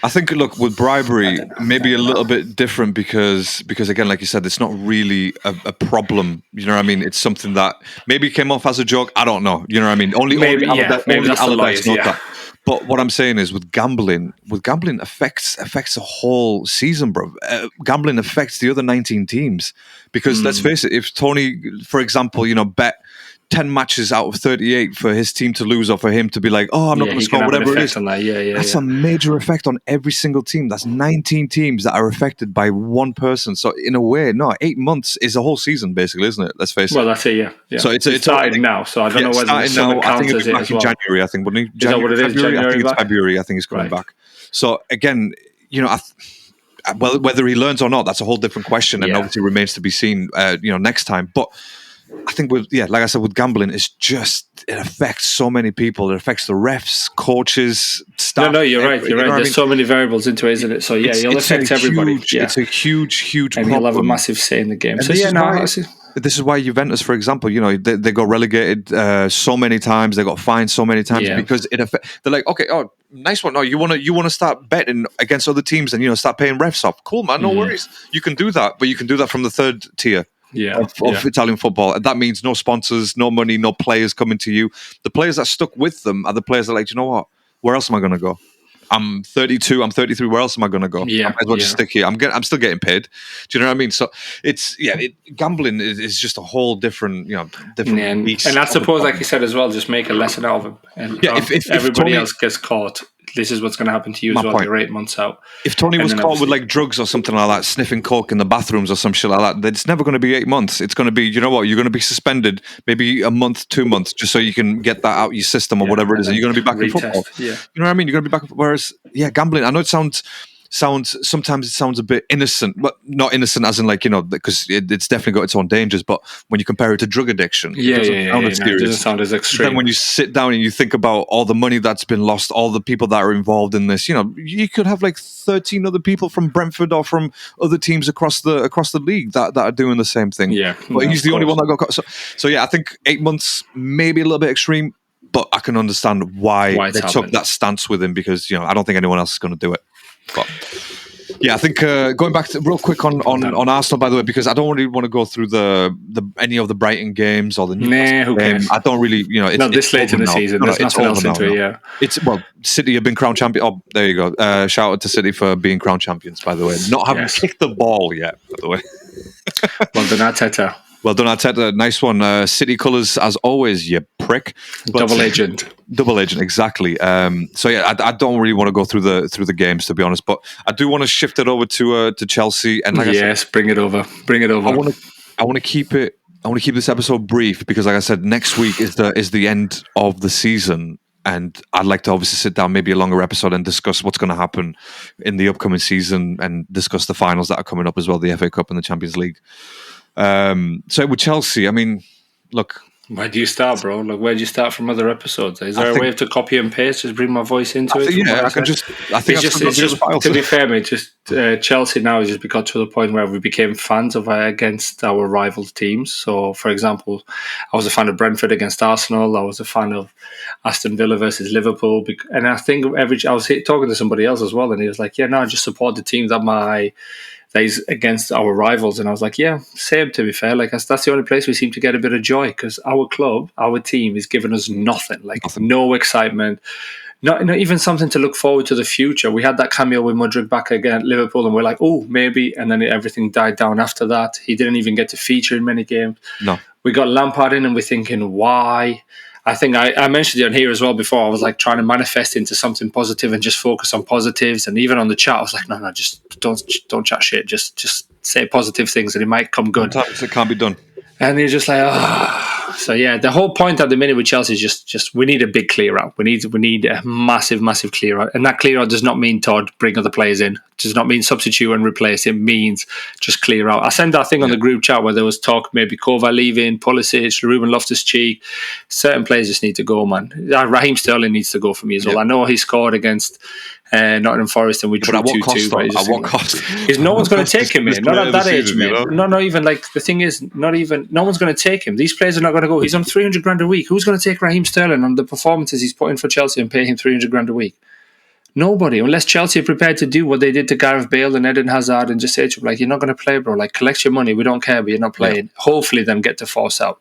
I think, look, with bribery, maybe a little bit different because again, like you said, it's not really a problem. You know what I mean? It's something that maybe came off as a joke. I don't know. You know what I mean? Only Allardyce knows that. But what I'm saying is, with gambling affects the whole season, bro. Gambling affects the other 19 teams because let's face it, if Tony, for example, bet 10 matches out of 38 for his team to lose, or for him to be like, oh, I'm not going to score, whatever it is. That's a major effect on every single team. That's 19 teams that are affected by one person. So in a way, 8 months is a whole season, basically, isn't it? Let's face it. Well, that's it, yeah. So it's started now, so I don't know whether it's now. I think it'll be back in January, I think, wouldn't he? Is that what it is? February? I think it's February. I think he's coming back. So again, well, whether he learns or not, that's a whole different question, and obviously remains to be seen. Next time, but I think like I said, with gambling, it affects so many people. It affects the refs, coaches, staff. No, you're right. You're right. There's so many variables into it, isn't it? So it'll affect everybody. It's a huge and problem. You'll have a massive say in the game. And so this is why Juventus, for example, they got relegated so many times. They got fined so many times because they're like, okay, nice one. No, you want to start betting against other teams and start paying refs off. Cool, man. No worries. You can do that, but you can do that from the third tier. Of Italian football. And that means no sponsors, no money, no players coming to you. The players that stuck with them are the players that are like, you know what? Where else am I going to go? I'm 32, I'm 33. Where else am I going to go? I might as well just stick here. I'm still getting paid. Do you know what I mean? So it's gambling is just a whole different beast. And I suppose, like you said as well, just make a lesson out of him. And if everybody else gets caught, this is what's going to happen to you as well. You're 8 months out. If Tony was caught with like drugs or something like that, sniffing coke in the bathrooms or some shit like that, then it's never going to be 8 months. It's going to be, you know what? You're going to be suspended maybe a month, 2 months, just so you can get that out your system or whatever it is, and you're going to be back in football. Yeah. You know what I mean? You're going to be back. Whereas, gambling. I know it sounds sometimes it sounds a bit innocent, but not innocent as in because it's definitely got its own dangers. But when you compare it to drug addiction, it doesn't sound as extreme. Then when you sit down and you think about all the money that's been lost, all the people that are involved in this, you could have like 13 other people from Brentford or from other teams across the league that are doing the same thing. But he's the only one that got caught. So I think 8 months maybe a little bit extreme, but I can understand why they took that stance with him because I don't think anyone else is going to do it. But I think going back to real quick on Arsenal, by the way, because I don't really want to go through any of the Brighton games or the Newcastle game. I don't really, not this late in the season. There's nothing else into it. Yeah, City have been crowned champion. Oh, there you go. Shout out to City for being crowned champions, by the way. Not having kicked the ball yet, by the way. Well done, Arteta. Well done, Arteta. Nice one. City colours, as always, you prick. Double agent, exactly. I don't really want to go through the games, to be honest, but I do want to shift it over to Chelsea. And I said, bring it over. I want to keep it. I want to keep this episode brief because, like I said, next week is the end of the season. And I'd like to obviously sit down, maybe a longer episode, and discuss what's going to happen in the upcoming season and discuss the finals that are coming up as well, the FA Cup and the Champions League. So with Chelsea, I mean, look. Where do you start, bro? Like, where do you start from other episodes? Is there a way to copy and paste, just bring my voice into it? I can just. I think it's just to be fair, mate. Chelsea now has just got to the point where we became fans of against our rival teams. So, for example, I was a fan of Brentford against Arsenal. I was a fan of Aston Villa versus Liverpool, and I think I was talking to somebody else as well, and he was like, "Yeah, no, I just support the teams that is against our rivals." And I was like, yeah, same, to be fair. Like, that's the only place we seem to get a bit of joy because our club, our team is giving us nothing. No excitement, not even something to look forward to the future. We had that cameo with Mudryk back again at Liverpool and we're like, oh, maybe. And then everything died down after that. He didn't even get to feature in many games. No. We got Lampard in and we're thinking, why? I think I mentioned it on here as well before. I was like trying to manifest into something positive and just focus on positives. And even on the chat, I was like, no, just don't chat shit. Just say positive things and it might come good. Sometimes it can't be done. And you're just like, So the whole point at the minute with Chelsea is just we need a big clear out. We need a massive clear out, and that clear out does not mean Todd bring other players in. It does not mean substitute and replace. It means just clear out. I sent that thing on the group chat where there was talk maybe Kova leaving, Pulisic, Ruben Loftus-Cheek. Certain players just need to go, man. Raheem Sterling needs to go for me as well. I know he scored against Nottingham Forest and we drew 2-2. At what cost? Because no one's going to take him, man. Not at that age, man. Not even like the thing is, no one's going to take him. These players are not going to go. He's on 300 grand a week. Who's going to take Raheem Sterling on the performances he's putting for Chelsea and pay him 300 grand a week? Nobody, unless Chelsea are prepared to do what they did to Gareth Bale and Eden Hazard and just say to him, like, you're not going to play, bro. Like, collect your money. We don't care, but you're not playing. Hopefully, them get to force out.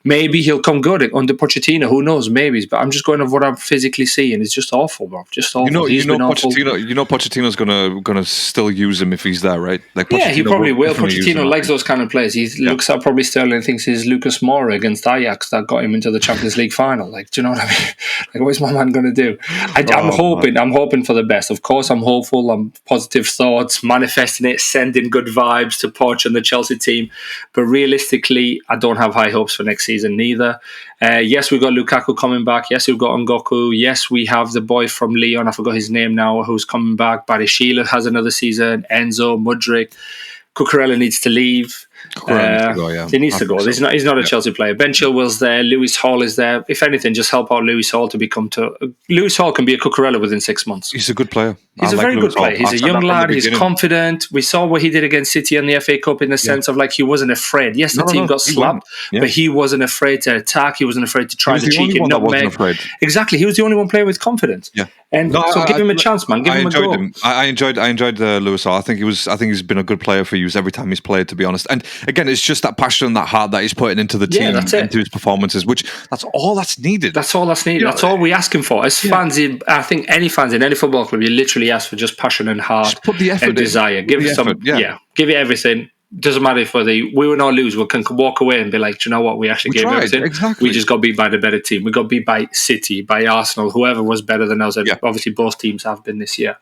Maybe he'll come good under Pochettino. Who knows? Maybe. But I'm just going off what I'm physically seeing. It's just awful, bro. Just awful. Pochettino's gonna still use him if he's there, right? Like, he probably will. Pochettino likes those kind of players. He looks at probably Sterling and thinks he's Lucas Moura against Ajax that got him into the Champions League final. Like, do you know what I mean? Like, what's my man going to do? I'm hoping hoping for the best. Of course, I'm hopeful. I'm positive thoughts, manifesting it, sending good vibes to Poch and the Chelsea team. But realistically, I don't have high hopes for next season neither. Yes, we've got Lukaku coming back. Yes, we've got Ngoku. Yes, we have the boy from Lyon. I forgot his name now, who's coming back. Barry Sheila has another season. Enzo, Mudryk. Cucurella needs to leave. He needs to go. He's not a Chelsea player. Ben Chilwell's there. Lewis Hall is there. If anything, just help out Lewis Hall to become Lewis Hall can be a Cucurella within 6 months. He's a good player. He's a very good player. He's a young lad. He's confident. We saw what he did against City in the FA Cup in the sense of like he wasn't afraid. Yes, the team got slapped, but he wasn't afraid to attack. He wasn't afraid to try the cheeky nutmeg. Exactly. He was the only one playing with confidence. Yeah. And give him a chance, man. Give him a go. I enjoyed Lewis Hall. I think he's been a good player for you every time he's played, to be honest. And again, it's just that passion and that heart that he's putting into the team, into his performances, which that's all that's needed. That's all that's needed. That's all we asking for. As fans, I think any fans in any football club, you literally ask for just passion and heart, just put the effort and desire. Give it some, give it everything. Doesn't matter if we win or lose, we can walk away and be like, do you know what? We actually gave everything. Exactly. We just got beat by the better team. We got beat by City, by Arsenal, whoever was better than us. And obviously both teams have been this year.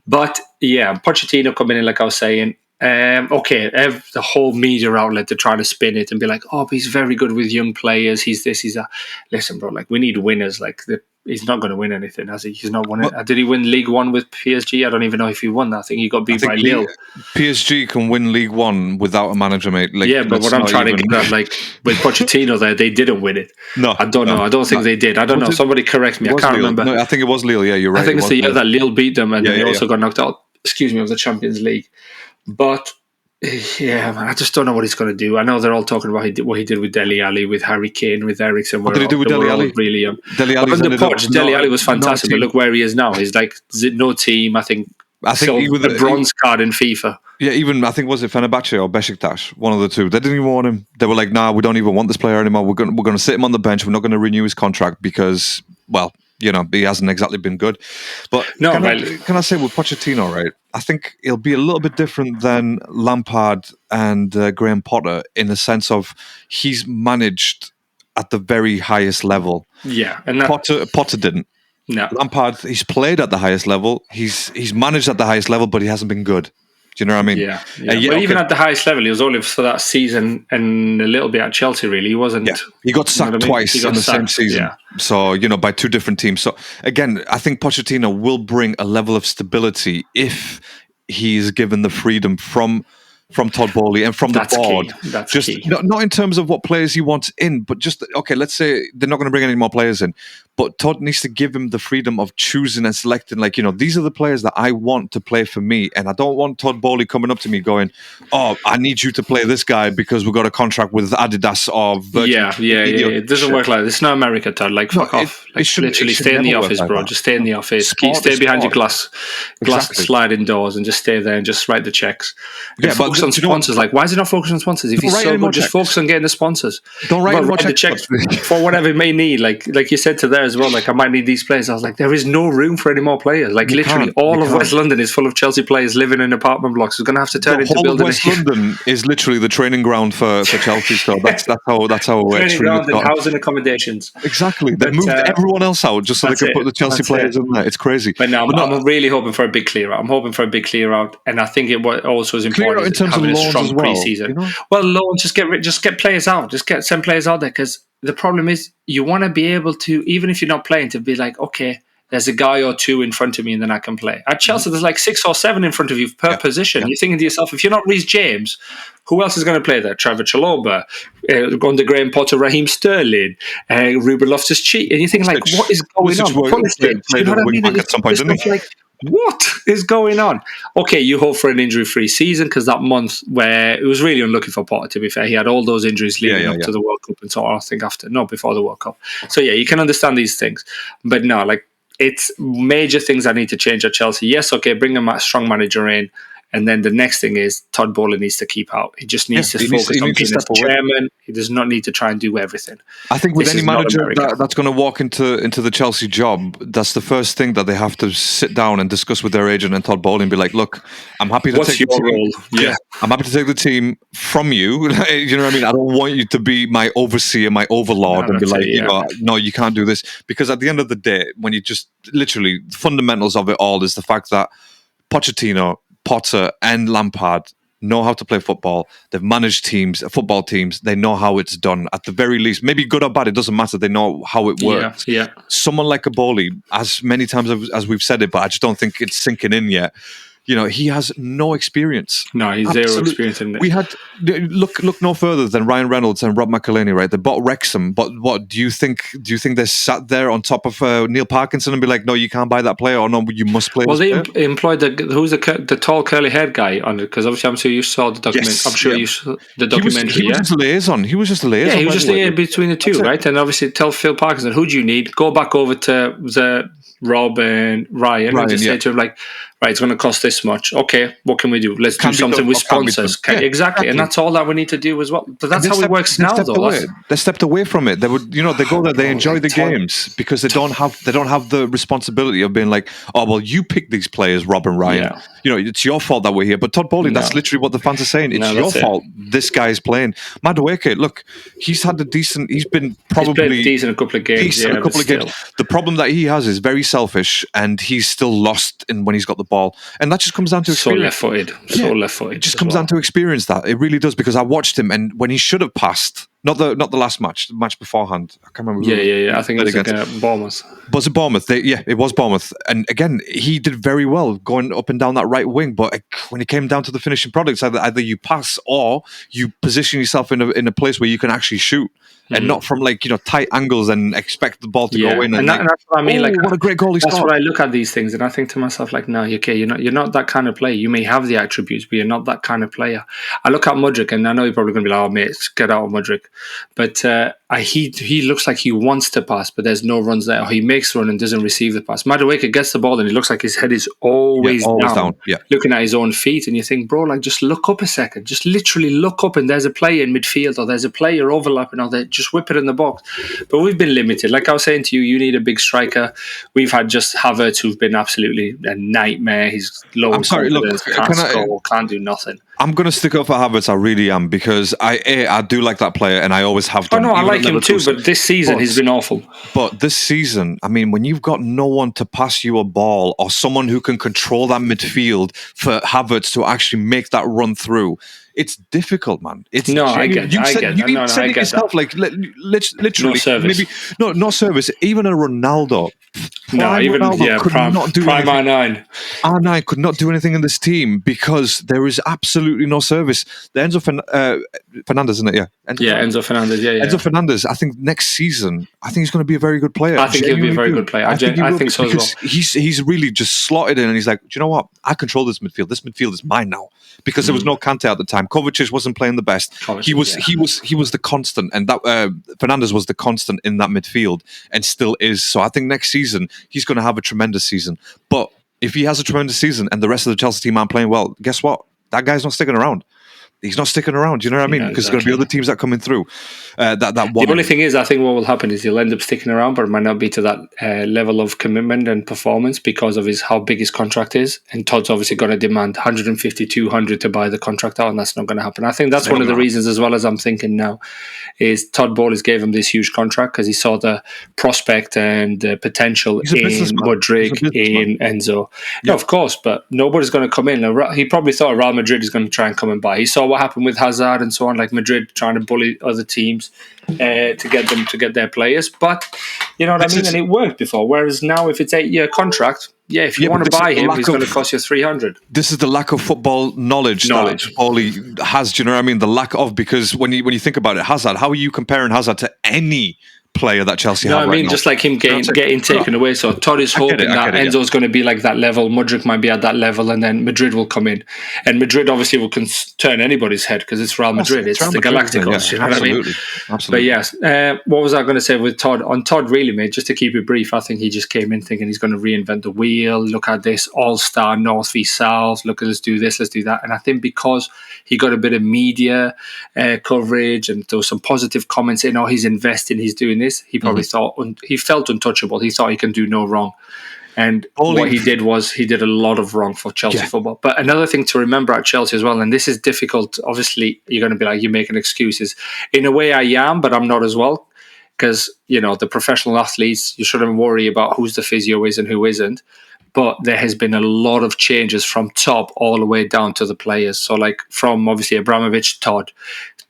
But Pochettino coming in, like I was saying, the whole media outlet, they're trying to spin it and be like, oh, but he's very good with young players. He's this, he's that. Listen, bro, like we need winners. Like he's not going to win anything, has he? He's not won it. Did he win League One with PSG? I don't even know if he won that. I think he got beat by Lille. PSG can win League One without a manager, mate. Like, but what I'm trying to get at, like with Pochettino there, they didn't win it. No, I don't know. I don't think they did. I don't know. Somebody correct me. I can't remember. No, I think it was Lille. Yeah, you're right. I think it's the year that Lille beat them, and then they also got knocked out. Of the Champions League. But man, I just don't know what he's going to do. I know they're all talking about what he did with Dele Alli, with Harry Kane, with Eriksen. What did he do with Dele Alli? Really young. Dele Alli was fantastic, but look where he is now. He's like no team. I think he was a bronze card in FIFA. Yeah, even I think was it Fenerbahce or Besiktas, one of the two. They didn't even want him. They were like, "Nah, we don't even want this player anymore. We're going to sit him on the bench. We're not going to renew his contract because, well, he hasn't exactly been good." But can I say with Pochettino, right? I think it'll be a little bit different than Lampard and Graham Potter in the sense of he's managed at the very highest level. Yeah, and Potter didn't. No, Lampard, he's played at the highest level. He's managed at the highest level, but he hasn't been good. Do you know what I mean? Yeah. But even at the highest level, he was only for that season and a little bit at Chelsea, really. He wasn't... Yeah. He got sacked twice in the same season. Yeah. So, by two different teams. So, again, I think Pochettino will bring a level of stability if he is given the freedom from Todd Bowley and from the board. That's just key. Not in terms of what players he wants in, but just, let's say they're not going to bring any more players in, but Todd needs to give him the freedom of choosing and selecting, these are the players that I want to play for me, and I don't want Todd Bowley coming up to me going, oh, I need you to play this guy because we've got a contract with Adidas or Virgin. Yeah. It doesn't work like this. It's not America, Todd. Fuck off. Literally stay in the office, bro. Just stay in the office. Stay behind your glass sliding doors and just stay there and just write the checks. And focus on sponsors. Why is he not focused on sponsors? If he's so good, just focus on getting the sponsors. Don't write the checks for whatever it may need. Like you said to there as well, I might need these players. I was like, there is no room for any more players. Literally all of West London is full of Chelsea players living in apartment blocks. We're going to have to turn into building. The whole of West London is literally the training ground for Chelsea. So that's how it works. Training ground and housing accommodations. Exactly. They moved everyone else out just so they could put the Chelsea players in there. It's crazy. But now I'm really hoping for a big clear out. I'm hoping for a big clear out, and I think it also is important in terms having of a strong as well, pre-season. Well, loans, just get players out. Send players out there, because the problem is you want to be able to, even if you're not playing, to be like, okay, there's a guy or two in front of me and then I can play. At Chelsea, there's 6 or 7 in front of you per position. Yeah. You're thinking to yourself, if you're not Reece James, who else is going to play there? Trevor Chalobah, under Graham Potter, Raheem Sterling, Ruben Loftus-Cheek. And you're thinking, what is going on? You know what I mean? What is going on? Okay, you hope for an injury-free season, because that month where it was really unlucky for Potter, to be fair. He had all those injuries leading up to the World Cup and so on, I think before the World Cup. So you can understand these things. But no, it's major things that need to change at Chelsea. Yes, okay, bring a strong manager in. And then the next thing is Todd Bowley needs to keep out. He just needs to focus on being his chairman. He does not need to try and do everything. I think with any manager that's going to walk into the Chelsea job, that's the first thing that they have to sit down and discuss with their agent and Todd Bowley and be like, look, I'm happy to take your role. Yeah. I'm happy to take the team from you. You know what I mean? I don't want you to be my overseer, my overlord, and be like, no, you can't do this. Because at the end of the day, when you just literally, the fundamentals of it all is the fact that Pochettino, Potter, and Lampard know how to play football. They've managed football teams. They know how it's done. At the very least, maybe good or bad, it doesn't matter. They know how it works. Yeah. Someone like a Bowley, as many times as we've said it, but I just don't think it's sinking in yet. You know, he has no experience. No, he's zero experience in it. We had look no further than Ryan Reynolds and Rob McElhenney, right? They bought Wrexham, but what do you think? Do you think they sat there on top of Neil Parkinson and be like, "No, you can't buy that player," or "No, you must play"? Well, they employed the tall curly haired guy on it, because obviously I'm sure you saw the document. Yes, I'm sure you saw the documentary. He was just a liaison. He was just a liaison. Yeah, he was just liaison between the two, right? And obviously tell Phil Parkinson, who do you need? Go back over to the Rob and Ryan and just say to him, like, right, it's going to cost this much. Okay, what can we do? Let's do something with sponsors. Exactly. And that's all that we need to do as well. But that's how it works now, though. They stepped away from it. They would, they go there, they enjoy the games because they don't have the responsibility of being like, oh, well, you pick these players, Rob and Ryan. Yeah. It's your fault that we're here. But Todd Bowley, that's literally what the fans are saying. It's your fault. This guy's playing. Madueke, look, he's been probably he's decent a couple of games. The problem that he has is very selfish, and he's still lost when he's got the ball, and that just comes down to experience. So left-footed. It just comes down to experience. That it really does, because I watched him, and when he should have passed, not the last match, the match beforehand. I can't remember. Yeah. I think it was Bournemouth. Was it Bournemouth? It was Bournemouth, and again, he did very well going up and down that right wing. But when it came down to the finishing products, either you pass or you position yourself in a place where you can actually shoot. And not from tight angles and expect the ball to go in. And that's what I mean. What a great goal he scored. That's what I look at these things, and I think to myself, like, no, okay, you're not that kind of player. You may have the attributes, but you're not that kind of player. I look at Mudryk, and I know you're probably going to be like, oh, mate, get out of Mudryk. But he looks like he wants to pass, but there's no runs there. Or he makes a run and doesn't receive the pass. Madueke gets the ball, and he looks like his head is always down. Yeah. Looking at his own feet, and you think, bro, like, just look up a second. Just literally look up, and there's a player in midfield, or there's a player overlapping, or they just whip it in the box. But we've been limited. Like I was saying to you, you need a big striker. We've had just Havertz, who's been absolutely a nightmare. He's low confidence, can't score, can't do nothing. I'm going to stick up for Havertz. I really am, because I do like that player, and I always have done. Oh no, I like him too, but this season he's been awful. But this season, I mean, when you've got no one to pass you a ball or someone who can control that midfield for Havertz to actually make that run through, it's difficult, man. I get that. You said it yourself, like literally, no service. maybe no service. Even a Ronaldo, prime R9. R9 could not do anything in this team because there is absolutely no service. The Enzo Fernandez, isn't it? Yeah, Enzo Fernandez. Yeah. Enzo Fernandez. I think next season, I think he's going to be a very good player. I think he'll be a very good player. I think so as well. He's really just slotted in, and he's like, do you know what? I control this midfield. This midfield is mine now, because there was no Kante at the time. Kovacic wasn't playing the best. He was the constant, and that Fernandes was the constant in that midfield, and still is. So I think next season he's going to have a tremendous season. But if he has a tremendous season and the rest of the Chelsea team aren't playing well, guess what? That guy's not sticking around. He's not sticking around. You know what I mean? Because there's going to be other teams that are coming through. The only thing is, I think what will happen is he'll end up sticking around, but it might not be to that level of commitment and performance because of how big his contract is. And Todd's obviously going to demand 150, 200 to buy the contract out, and that's not going to happen. I think that's one of the reasons, as well as I'm thinking now, is Todd Bowley gave him this huge contract because he saw the prospect and the potential in Mudryk, in Enzo. Yeah. No, of course, but nobody's going to come in. He probably thought Real Madrid is going to try and come and buy. He saw what happened with Hazard and so on, like Madrid trying to bully other teams to get their players. But you know what I mean? And it worked before. Whereas now, if it's 8-year contract, if you want to buy him, he's going to cost you 300. This is the lack of football knowledge. That Bowley has. Do you know what I mean? The lack of, because when you think about it, Hazard, how are you comparing Hazard to any player that Chelsea No, have I mean, right just now. like him getting taken away. So Todd is hoping that Enzo's going to be like that level. Mudryk might be at that level, and then Madrid will come in. And Madrid obviously will turn anybody's head because it's Real Madrid. It's the Galacticos. You know what I mean? Absolutely. But yes, what was I going to say with Todd? On Todd, really, mate, just to keep it brief, I think he just came in thinking he's going to reinvent the wheel. Look at this all-star North v South. Look, let's do this, let's do that. And I think because he got a bit of media coverage and there was some positive comments saying, oh, he's investing, he's doing this, he probably thought, he felt untouchable. He thought he can do no wrong. And what he did was he did a lot of wrong for Chelsea football. But another thing to remember at Chelsea as well, and this is difficult, obviously you're going to be like, you're making excuses. In a way I am, but I'm not as well. Because, the professional athletes, you shouldn't worry about who's the physio is and who isn't. But there has been a lot of changes from top all the way down to the players. So like from obviously Abramovich, Todd,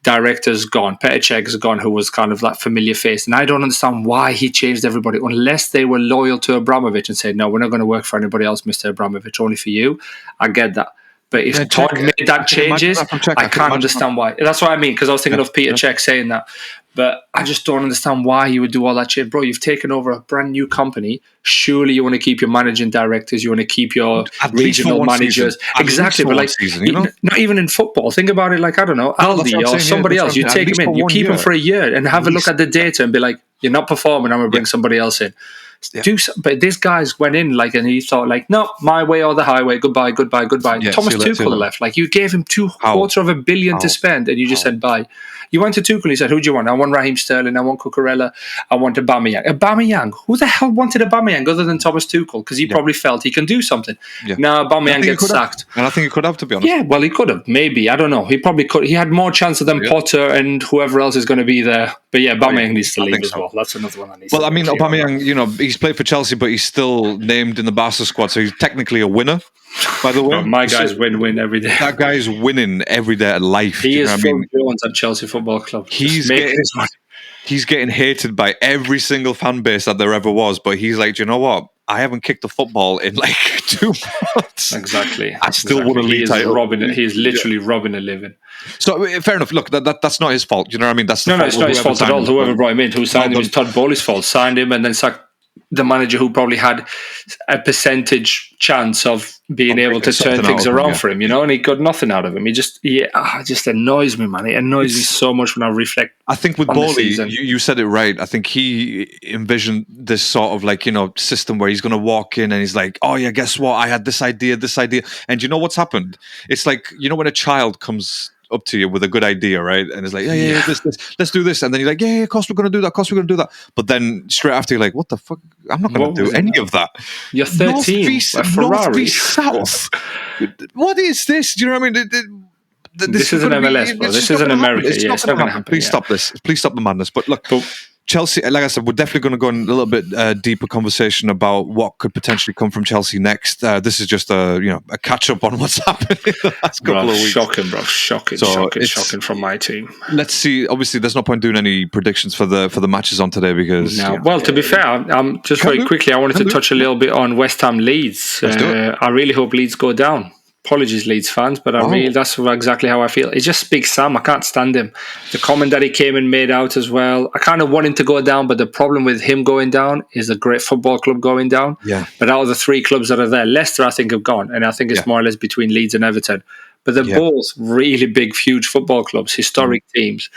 director's gone, Petr Cech's gone, who was kind of that familiar face. And I don't understand why he changed everybody unless they were loyal to Abramovich and said, no, we're not going to work for anybody else, Mr. Abramovich, only for you. I get that. But if Todd made that changes, I can't understand why. That's what I mean, because I was thinking of Petr Cech saying that. But I just don't understand why you would do all that shit. Bro, you've taken over a brand new company. Surely you want to keep your managing directors. You want to keep your regional managers. Exactly. But like, not even in football. Think about it like, I don't know, Aldi or somebody else. You take them in. You keep them for a year and have a look at the data and be like, you're not performing. I'm going to bring somebody else in. But this guy's went in and he thought like, no, my way or the highway. Goodbye. Thomas Tuchel left. Like you gave him $250 million to spend and you just said bye. You went to Tuchel, he said, who do you want? I want Raheem Sterling, I want Cucurella, I want Aubameyang. Aubameyang? Who the hell wanted Aubameyang other than Thomas Tuchel? Because he probably felt he can do something. Now Aubameyang gets sacked. And I think he could have, to be honest. Yeah, well, he could have. Maybe. I don't know. He probably could. He had more chances than Potter and whoever else is going to be there. But yeah, Aubameyang needs to leave as well. That's another one I need. Well, I mean, Aubameyang, he's played for Chelsea, but he's still named in the Barca squad, so he's technically a winner. By the way, my guy's win every day. That guy's winning every day of life. He is Phil Jones at Chelsea Football Club. He's getting hated by every single fan base that there ever was, but he's like, do you know what? I haven't kicked a football in like 2 months. Exactly. I still want to lead title. He's literally robbing a living. So fair enough. Look, that's not his fault. You know what I mean? That's no, it's not his fault at all. Whoever brought him in, who signed him, is Todd Bowley's fault. Signed him and then sacked the manager who probably had a percentage chance of being able to turn things around for him, and he got nothing out of him. It just annoys me, man. It annoys me so much when I reflect. I think with Bowley, you said it right. I think he envisioned this sort of like, system where he's going to walk in and he's like, oh yeah, guess what? I had this idea. And you know what's happened? It's like, when a child comes up to you with a good idea, right? And it's like, yeah, this, let's do this. And then you're like, yeah, of course we're going to do that. But then straight after you're like, what the fuck? I'm not going to do any of that. You're 13. North v South. What is this? Do you know what I mean? This isn't MLS, bro. This isn't America. It's not going to happen. Please stop this. Please stop the madness. But look, Chelsea, like I said, we're definitely going to go in a little bit deeper conversation about what could potentially come from Chelsea next. This is just a catch up on what's happened in the last couple of weeks. Shocking from my team. Let's see. Obviously, there's no point doing any predictions for the matches on today because. No. Well, to be fair, I'm just very quickly. I wanted to touch a little bit on West Ham Leeds. I really hope Leeds go down. Apologies, Leeds fans, but that's exactly how I feel. It's just Big Sam. I can't stand him. The comment that he came and made out as well. I kind of want him to go down, but the problem with him going down is a great football club going down. Yeah. But out of the three clubs that are there, Leicester, I think, have gone. And I think it's more or less between Leeds and Everton. But they're both really big, huge football clubs, historic teams.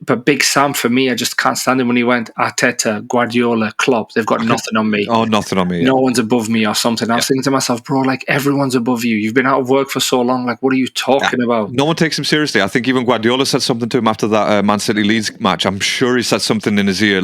But Big Sam, for me, I just can't stand him when he went Arteta, Guardiola, Klopp. They've got nothing on me. Oh, nothing on me. No one's above me or something. I was thinking to myself, bro, like everyone's above you. You've been out of work for so long. Like, what are you talking about? No one takes him seriously. I think even Guardiola said something to him after that Man City Leeds match. I'm sure he said something in his ear,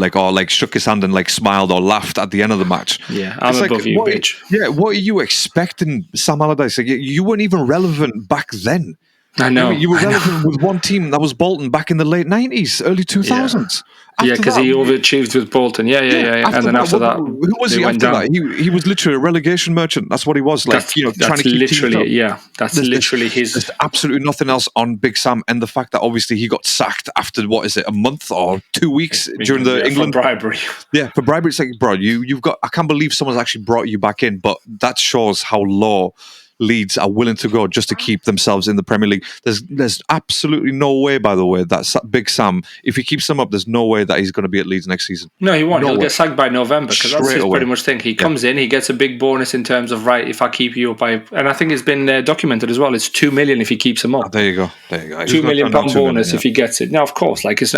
shook his hand and smiled or laughed at the end of the match. Yeah, I'm above you, bitch. Yeah, what are you expecting, Sam Allardyce? You weren't even relevant back then. I know. You were relevant with one team, that was Bolton, back in the late 90s, early 2000s. Yeah, because he overachieved with Bolton. Yeah. And then after that, who was he after that? He was literally a relegation merchant. That's what he was. Trying to keep teams up. That's literally his. There's absolutely nothing else on Big Sam, and the fact that obviously he got sacked after a month or 2 weeks during the England for bribery. Yeah, for bribery. It's like, bro, you've got. I can't believe someone's actually brought you back in, but that shows how low Leeds are willing to go just to keep themselves in the Premier League. There's absolutely no way, by the way, that Big Sam, if he keeps them up, there's no way that he's going to be at Leeds next season. No, he won't. No He'll way. get sacked by November because that's his pretty much thing. He comes in, he gets a big bonus in terms of, right, if I keep you up, and I think it's been documented as well. It's 2 million if he keeps him up. There you go. £2 million bonus if he gets it. Now, of course, like it's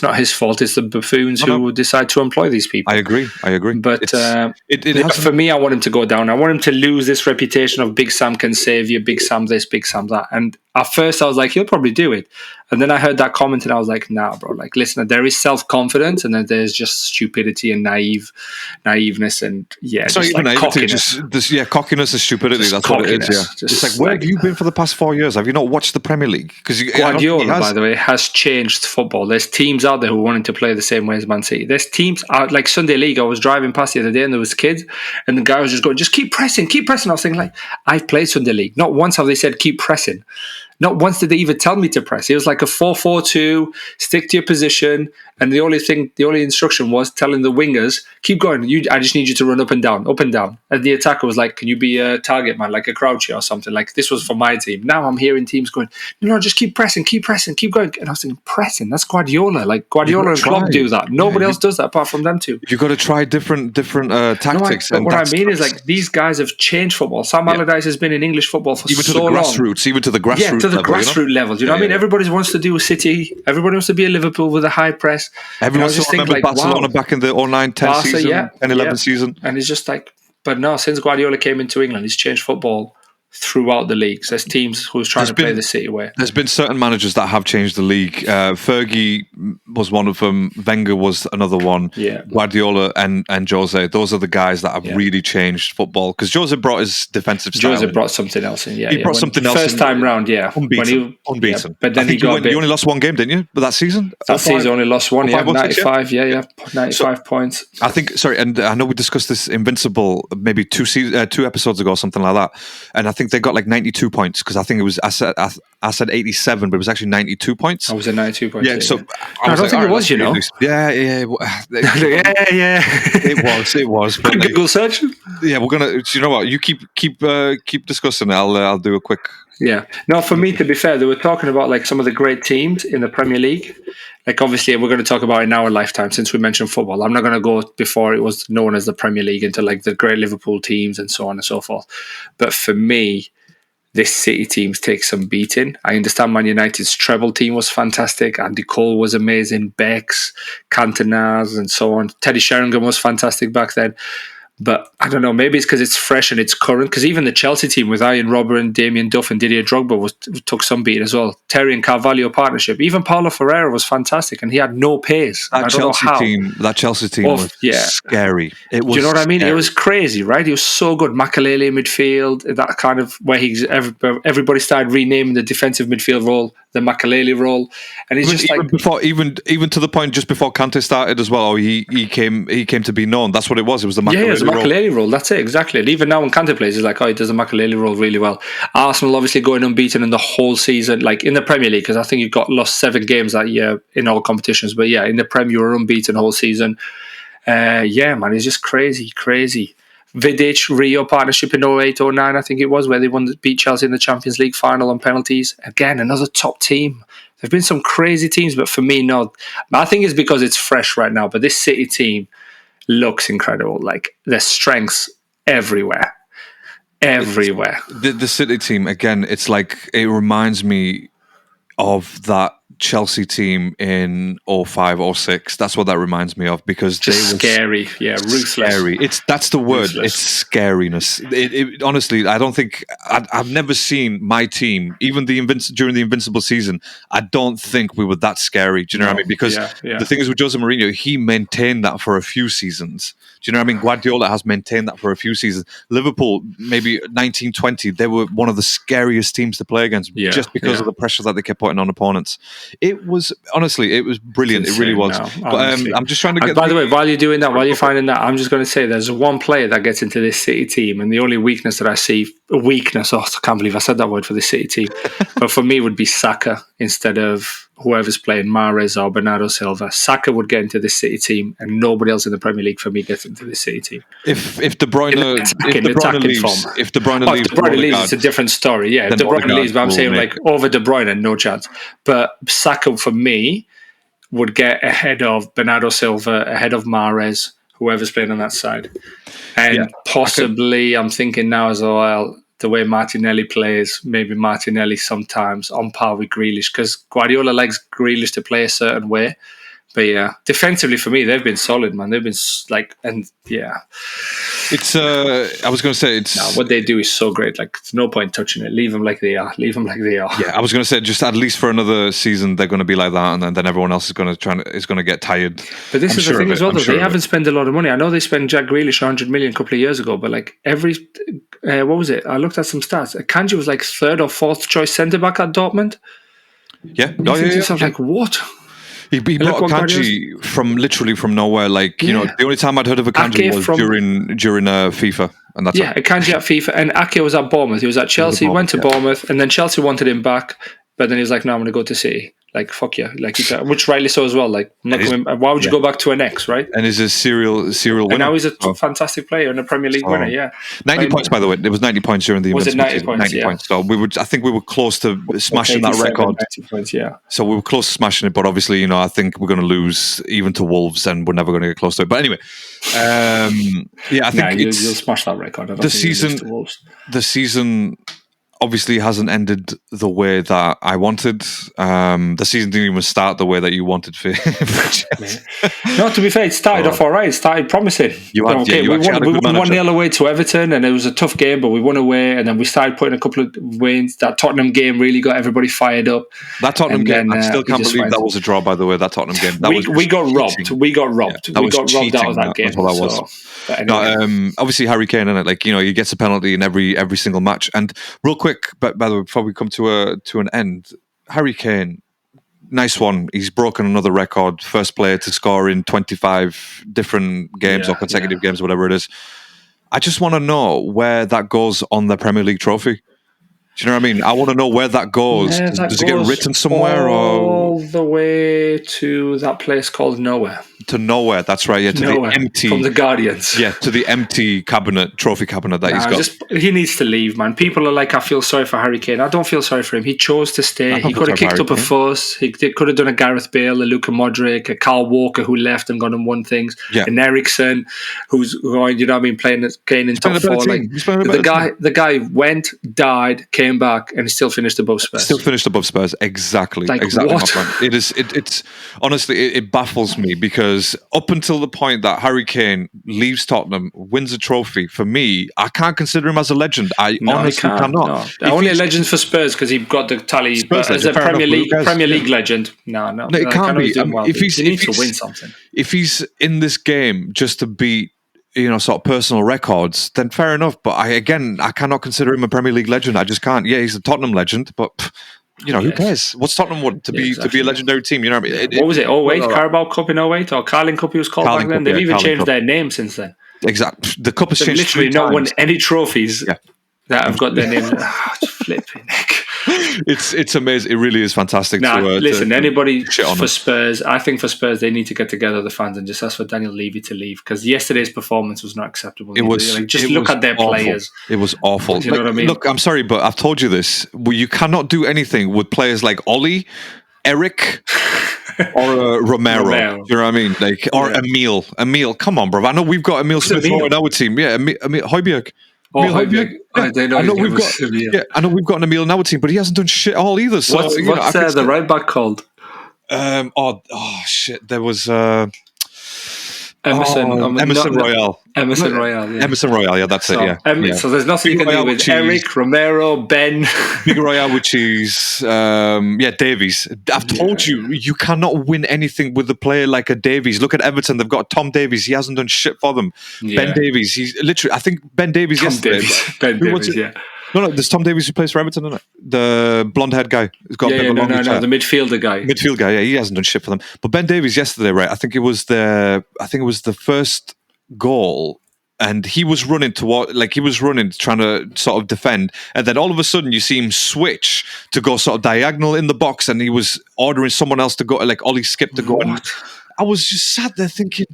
not his fault. It's the buffoons who decide to employ these people. I agree. But for me, I want him to go down. I want him to lose this reputation of Big Sam can save you, Big Sam this, Big Sam that. And at first I was like, he'll probably do it. And then I heard that comment and I was like, nah, bro. Like, listen, there is self-confidence and then there's just stupidity and naiveness and it's not even naivety, cockiness. Cockiness and stupidity. That's what it is. Yeah. It's like, where have you been for the past 4 years? Have you not watched the Premier League? Because Guardiola, by the way, has changed football. There's teams out there who wanted to play the same way as Man City. There's teams out like Sunday League. I was driving past the other day and there was kids and the guy was just going, just keep pressing. I was thinking, like, I've played Sunday League. Not once have they said keep pressing. Not once did they even tell me to press. It was like a 4-4-2, stick to your position. And the only instruction was telling the wingers, keep going. I just need you to run up and down. And the attacker was like, can you be a target man, like a Crouchy or something? Like this was for my team. Now I'm hearing teams going, no, just keep pressing, keep going. And I was thinking, pressing, that's Guardiola. Like Guardiola and Klopp do that. Nobody else does that apart from them two. You've got to try different tactics. What I mean is like these guys have changed football. Sam Allardyce has been in English football for even so long. Even to the grassroots level. Grassroots level. Do you know what I mean? Everybody wants to do a City. Everybody wants to be a Liverpool with a high press. Everyone still remember Barcelona back in the 09-10 season, 10-11 season. And it's just like, but no, since Guardiola came into England, he's changed football throughout the leagues. There's teams who's trying to play the City way. There's been certain managers that have changed the league. Fergie was one of them. Wenger was another one. Yeah. Guardiola and Jose. Those are the guys that have really changed football. Because Jose brought his defensive style. Jose brought something else in. Yeah, he brought something else. First time round, unbeaten. Yeah, but then you only lost one game, didn't you? But that season, season only lost one. 95. 95 points. I think. Sorry, and I know we discussed this Invincible maybe 2 episodes ago, something like that. And I think they got like 92 points because I think it was I said 87, but it was actually 92 points. I was at 92 points. Yeah, so I don't think it was. Yeah. It was. But quick Google search. Yeah, we're gonna. You know what? You keep discussing it. I'll do a quick. Yeah. No, for me, to be fair, they were talking about like some of the great teams in the Premier League. Like obviously, we're going to talk about in our lifetime since we mentioned football. I'm not going to go before it was known as the Premier League into like the great Liverpool teams and so on and so forth. But for me, this City teams take some beating. I understand Man United's treble team was fantastic. Andy Cole was amazing. Bex, Cantona's and so on. Teddy Sheringham was fantastic back then. But I don't know, maybe it's because it's fresh and it's current. Because even the Chelsea team with Ian Robben, Damien Duff and Didier Drogba took some beat as well. Terry and Carvalho partnership. Even Paulo Ferreira was fantastic and he had no pace. That Chelsea team was scary. It was. Do you know what I mean? Scary. It was crazy, right? He was so good. Makelele in midfield, that kind of where everybody started renaming the defensive midfield role the Makelele role, and he's just even like before, even to the point just before Kante started as well. He came to be known. That's what it was. It was the Makelele role. That's it exactly. And even now when Kante plays, he's like, he does the Makelele role really well. Arsenal obviously going unbeaten in the whole season, like in the Premier League, because I think you lost 7 games that year in all competitions. But yeah, in the Premier you were unbeaten the whole season. Yeah, man, it's just crazy. Vidic, Rio partnership in 08-09, I think it was, where they beat Chelsea in the Champions League final on penalties. Again, another top team. There have been some crazy teams, but for me, no. I think it's because it's fresh right now, but this City team looks incredible. Like, there's strengths everywhere. The City team, again, it's like, it reminds me of that Chelsea team in 05-06. That's what that reminds me of, because just they were scary, ruthless. Scary. That's the word. Ruthless. It's scariness. It honestly, I don't think I've never seen my team, even during the Invincible season. I don't think we were that scary. Do you know what I mean? Because the thing is with Jose Mourinho, he maintained that for a few seasons. Do you know what I mean? Guardiola has maintained that for a few seasons. Liverpool, maybe 1920, they were one of the scariest teams to play against, just because of the pressure that they kept putting on opponents. It was brilliant. It really was. But I'm just trying to get. By the way, while you're doing that, while you're finding that, I'm just going to say there's one player that gets into this City team, and the only weakness that I see a weakness. Oh, I can't believe I said that word for the City team. But for me, it would be Saka instead of whoever's playing, Mahrez or Bernardo Silva. Saka would get into the City team, and nobody else in the Premier League for me gets into the City team. If De Bruyne leaves, if De Bruyne leaves, it's a different story. Yeah, if De Bruyne leaves, but I'm saying like over De Bruyne, no chance. But Saka for me would get ahead of Bernardo Silva, ahead of Mahrez, whoever's playing on that side. And possibly, I'm thinking now as well, the way Martinelli plays, maybe Martinelli sometimes on par with Grealish, because Guardiola likes Grealish to play a certain way. But yeah, defensively for me, they've been solid, man. They've been It's. I was going to say it's. No, what they do is so great. Like, there's no point touching it. Leave them like they are. Yeah, I was going to say just at least for another season they're going to be like that, and then everyone else is going to get tired. But this is the thing as well. They haven't spent a lot of money. I know they spent Jack Grealish 100 million a couple of years ago, but like every what was it? I looked at some stats. Akanji was like third or fourth choice centre back at Dortmund. Yeah, like what? He brought Akanji from nowhere. Like, you know, the only time I'd heard of Akanji was during FIFA. And that's Akanji at FIFA. And Ake was at Bournemouth. He was at Chelsea, went to Bournemouth, and then Chelsea wanted him back. But then he was like, no, I'm going to go to City. Like, fuck yeah. Like, which rightly so as well. Like, why would you go back to an ex, right? And he's a serial winner. And now he's a fantastic player and a Premier League winner, yeah. 90 points, by the way. It was 90 points during the Was it 90 points? 90 points. So I think we were close to smashing that record. 90 points, yeah. So we were close to smashing it, but obviously, you know, I think we're going to lose even to Wolves, and we're never going to get close to it. But anyway, I think you'll smash that record. The season obviously hasn't ended the way that I wanted. The season didn't even start the way that you wanted for Chelsea. No, to be fair, it started off all right. It started promising. We won 1-0 away to Everton, and it was a tough game, but we won away, and then we started putting a couple of wins. That Tottenham game really got everybody fired up. That Tottenham game, I still can't believe that was a draw, by the way, that Tottenham game. We got robbed. We got robbed. Yeah, we got robbed out of that game. That's what that was. Anyway. Obviously, Harry Kane, in it, like, you know, he gets a penalty in every single match. And real quick, but by the way, before we come to an end, Harry Kane, nice one. He's broken another record, first player to score in 25 different games or consecutive games, whatever it is. I just want to know where that goes on the Premier League trophy. Do you know what I mean? I want to know where that goes. Does it get written somewhere? All the way to that place called Nowhere. To Nowhere, that's right. Yeah, to Nowhere, the empty... From the Guardians. Yeah, to the empty trophy cabinet that he's got. He needs to leave, man. People are like, I feel sorry for Harry Kane. I don't feel sorry for him. He chose to stay. He could have kicked up a fuss. He could have done a Gareth Bale, a Luka Modric, a Kyle Walker who left and gone and won things, an Eriksen who's going, you know what I mean, playing in top four. Like, the guy went, died, came back, and he still finished above Spurs. Exactly. Like, exactly. What? It's honestly, it baffles me, because up until the point that Harry Kane leaves Tottenham, wins a trophy, for me, I can't consider him as a legend. I honestly cannot. No. Only a legend for Spurs because he got the tally. But as a Premier League legend, no, it can't be. He needs to win something. If he's in this game just to beat, you know, sort of personal records, then fair enough. But I cannot consider him a Premier League legend. I just can't. Yeah, he's a Tottenham legend, but you know, who cares? What's Tottenham want to be a legendary team? You know what I mean? What was it? 08 Carabao Cup in 08 or Carling Cup? He was called back then. They've even changed their name since then. Exactly. The cup has changed. Literally, not won any trophies that have got their name. Flipping heck. It's amazing. It really is fantastic. Listen, anybody for Spurs, I think for Spurs, they need to get together, the fans, and just ask for Daniel Levy to leave, because yesterday's performance was not acceptable. Look at their players. It was awful. You know what I mean? Look, I'm sorry, but I've told you this. You cannot do anything with players like Ollie, Eric, or Romero. You know what I mean? Like, or Emil. Come on, bro. I know we've got Emil Smith Rowe in our team. Yeah, Emil Højbjerg. I know we've got an Emil in our team, but he hasn't done shit all either. So what's the right back called? Shit. There was Emerson Royale. Emerson Royale. Yeah. Emerson Royale. Yeah, that's it. Yeah. So there's nothing you can do with Eric, Romero, Ben. Big Royale with cheese. Davies. I've told you cannot win anything with a player like a Davies. Look at Everton. They've got Tom Davies. He hasn't done shit for them. Yeah. Ben Davies. He's literally. I think Ben Davies yesterday. Ben Davies. Yeah. No, there's Tom Davies who plays for Everton, isn't it? The blonde-haired guy who's got the midfielder guy. Midfield guy, yeah, he hasn't done shit for them. But Ben Davies yesterday, right? I think it was the first goal and he was running trying to sort of defend, and then all of a sudden you see him switch to go sort of diagonal in the box, and he was ordering someone else to go, like Ollie Skip to go. What? And I was just sat there thinking,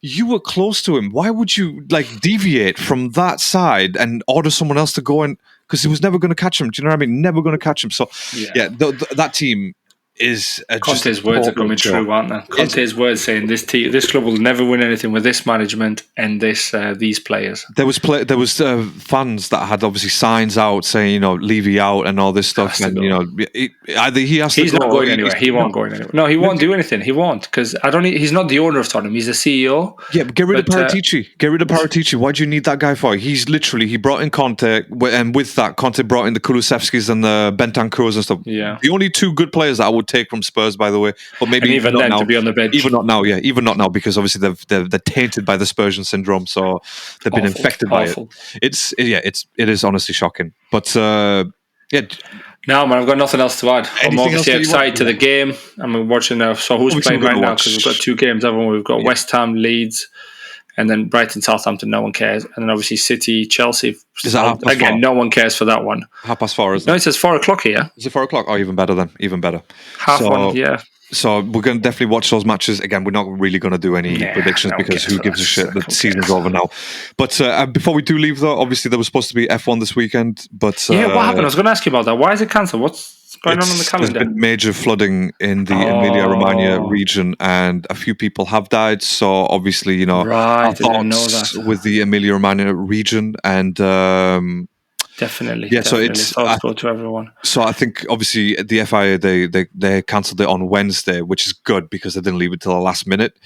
you were close to him. Why would you deviate from that side and order someone else to go in? Because he was never going to catch him. Do you know what I mean? Never going to catch him. So that team is Conte's words are coming true, aren't they? Conte's words saying this club will never win anything with this management and these players. There was fans that had obviously signs out saying, Levy out and all this stuff, and either he has to. He's not going anywhere. He won't go anywhere. No, he won't do anything. He won't, because he's not the owner of Tottenham. He's the CEO. Yeah, but get rid of Paratici. Get rid of Paratici. Why do you need that guy for? He brought in Conte, and with that, Conte brought in the Kulusevskis and the Bentancurs and stuff. Yeah, the only two good players that I would take from Spurs, by the way, but maybe and even then now, to be on the bench. Even not now, because obviously they're tainted by the Spurgeon syndrome, so they've been infected by it. It is honestly shocking. But No, man, I've got nothing else to add. I'm obviously excited to the game. I'm watching now. So who's playing right now? Because we've got 2 games, haven't we? We've got West Ham, Leeds, and then Brighton, Southampton. No one cares. And then obviously City, Chelsea. Again, no one cares for that one. 4:30, isn't it? No, it says 4:00 here. Is it 4:00? Oh, even better then. Even better. 1:30, yeah. So we're going to definitely watch those matches. Again, we're not really going to do any predictions because who gives a shit? The season's over now. But before we do leave, though, obviously there was supposed to be F1 this weekend. But what happened? I was going to ask you about that. Why is it cancelled? What's going on the calendar? There's been major flooding in the Emilia-Romagna region, and a few people have died. So obviously, our thoughts with the Emilia-Romagna region and. Definitely. So it's go to everyone. So I think obviously the FIA they cancelled it on Wednesday, which is good because they didn't leave it till the last minute.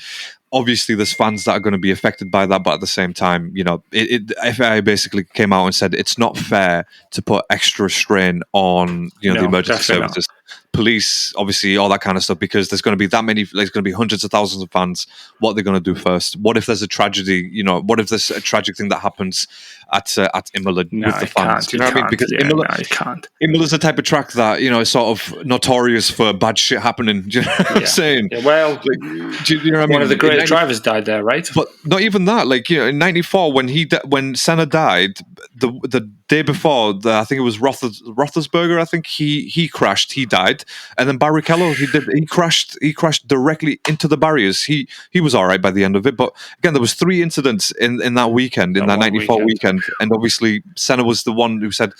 Obviously, there's fans that are going to be affected by that, but at the same time, FIA basically came out and said it's not fair to put extra strain on the emergency services. Police, obviously, all that kind of stuff, because there's going to be there's going to be hundreds of thousands of fans. What are they going to do first? What if there's a tragedy? What if there's a tragic thing that happens at Imola with the fans? You know what I mean? Because you can't. Imola's the type of track that is sort of notorious for bad shit happening. Do you know what I'm saying? Yeah, well, do you know what I mean? One of the greatest drivers died there, right? But not even that. In '94, when Senna died, the day before, I think it was Roethlisberger. I think he crashed. He died. And then Barrichello, he crashed directly into the barriers. He was all right by the end of it, but again, there was 3 incidents in that weekend, in that '94 weekend, and obviously Senna was the one who said,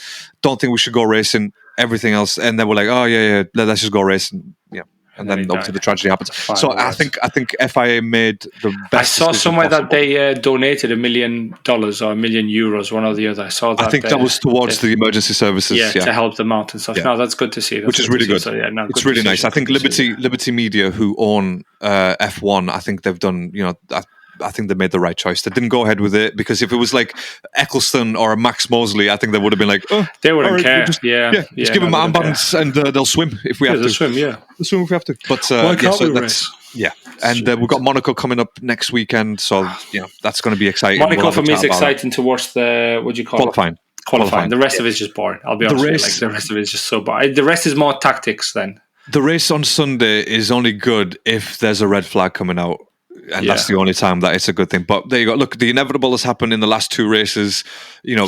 "Don't think we should go racing." Everything else, and they were like, "Oh yeah, let's just go racing." Yeah. And then obviously the tragedy happens. So I think FIA made the best. I saw somewhere that they donated $1 million or €1 million, one or the other. I saw that. I think that was towards the emergency services. To help them out and stuff. Yeah. No, that's good to see. Which is really good. So, it's really nice. I think Liberty Media, who own F1, I think they've done. I think they made the right choice. They didn't go ahead with it, because if it was like Eccleston or Max Mosley, I think they would have been like, they wouldn't care. Just give them armbands and they'll swim if we have to. They'll swim, They'll swim if we have to. But and we've got Monaco coming up next weekend, so that's going to be exciting. Monaco for me is exciting to watch the qualifying. The rest of it is just boring. I'll be honest with you. The rest of it is just so boring. The rest is more tactics then. The race on Sunday is only good if there's a red flag coming out. And that's the only time that it's a good thing. But there you go. Look, the inevitable has happened in the last 2 races. Red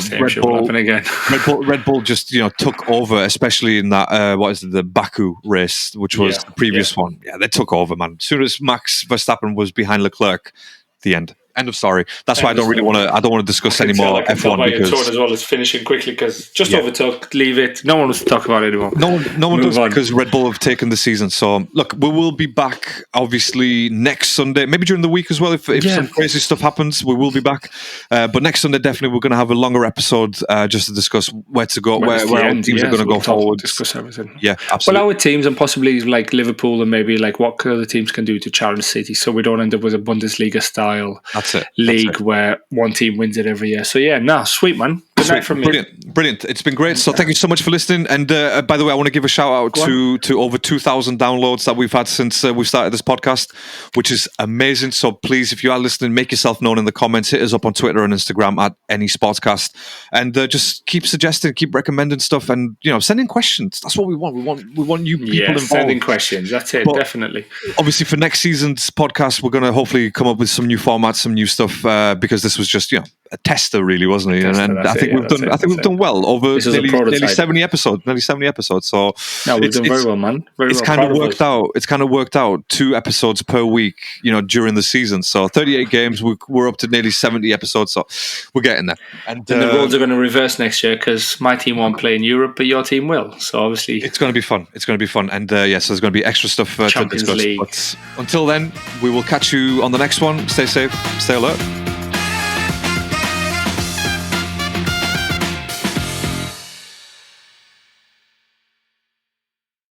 Bull just took over, especially in that the Baku race, which was the previous one. Yeah, they took over, man. As soon as Max Verstappen was behind Leclerc, the end of story. That's why I don't want to discuss any more F1 because tone as well as finishing quickly, because just overtook, leave it. No one wants to talk about it anymore. No one does, because Red Bull have taken the season. So look, we will be back obviously next Sunday, maybe during the week as well. If some crazy stuff happens, we will be back. But next Sunday, definitely we're going to have a longer episode just to discuss where to go, where our teams are going to go forward. Discuss everything. Yeah, absolutely. Well, our teams and possibly like Liverpool and maybe like what other teams can do to challenge City, so we don't end up with a Bundesliga style league where one team wins it every year. So sweet, man. Good night from me. Brilliant. It's been great. So thank you so much for listening. And by the way, I want to give a shout out to over 2,000 downloads that we've had since we've started this podcast, which is amazing. So please, if you are listening, make yourself known in the comments. Hit us up on Twitter and Instagram at NESportscast, and just keep suggesting, keep recommending stuff, and sending questions. That's what we want. We want you people involved. Sending questions. That's it. But definitely. Obviously, for next season's podcast, we're going to hopefully come up with some new formats, some new stuff, because this was just a tester, really, wasn't he? Tester, and I think we've done well over nearly 70 episodes. So no, we've done very well, man. It's kind of worked out. It's kind of worked out 2 episodes per week, during the season. So 38 games, we're up to nearly 70 episodes. So we're getting there. And the roles are going to reverse next year because my team won't play in Europe, but your team will. So obviously, it's going to be fun. And so there's going to be extra stuff to discuss. League. But until then, we will catch you on the next one. Stay safe, stay alert.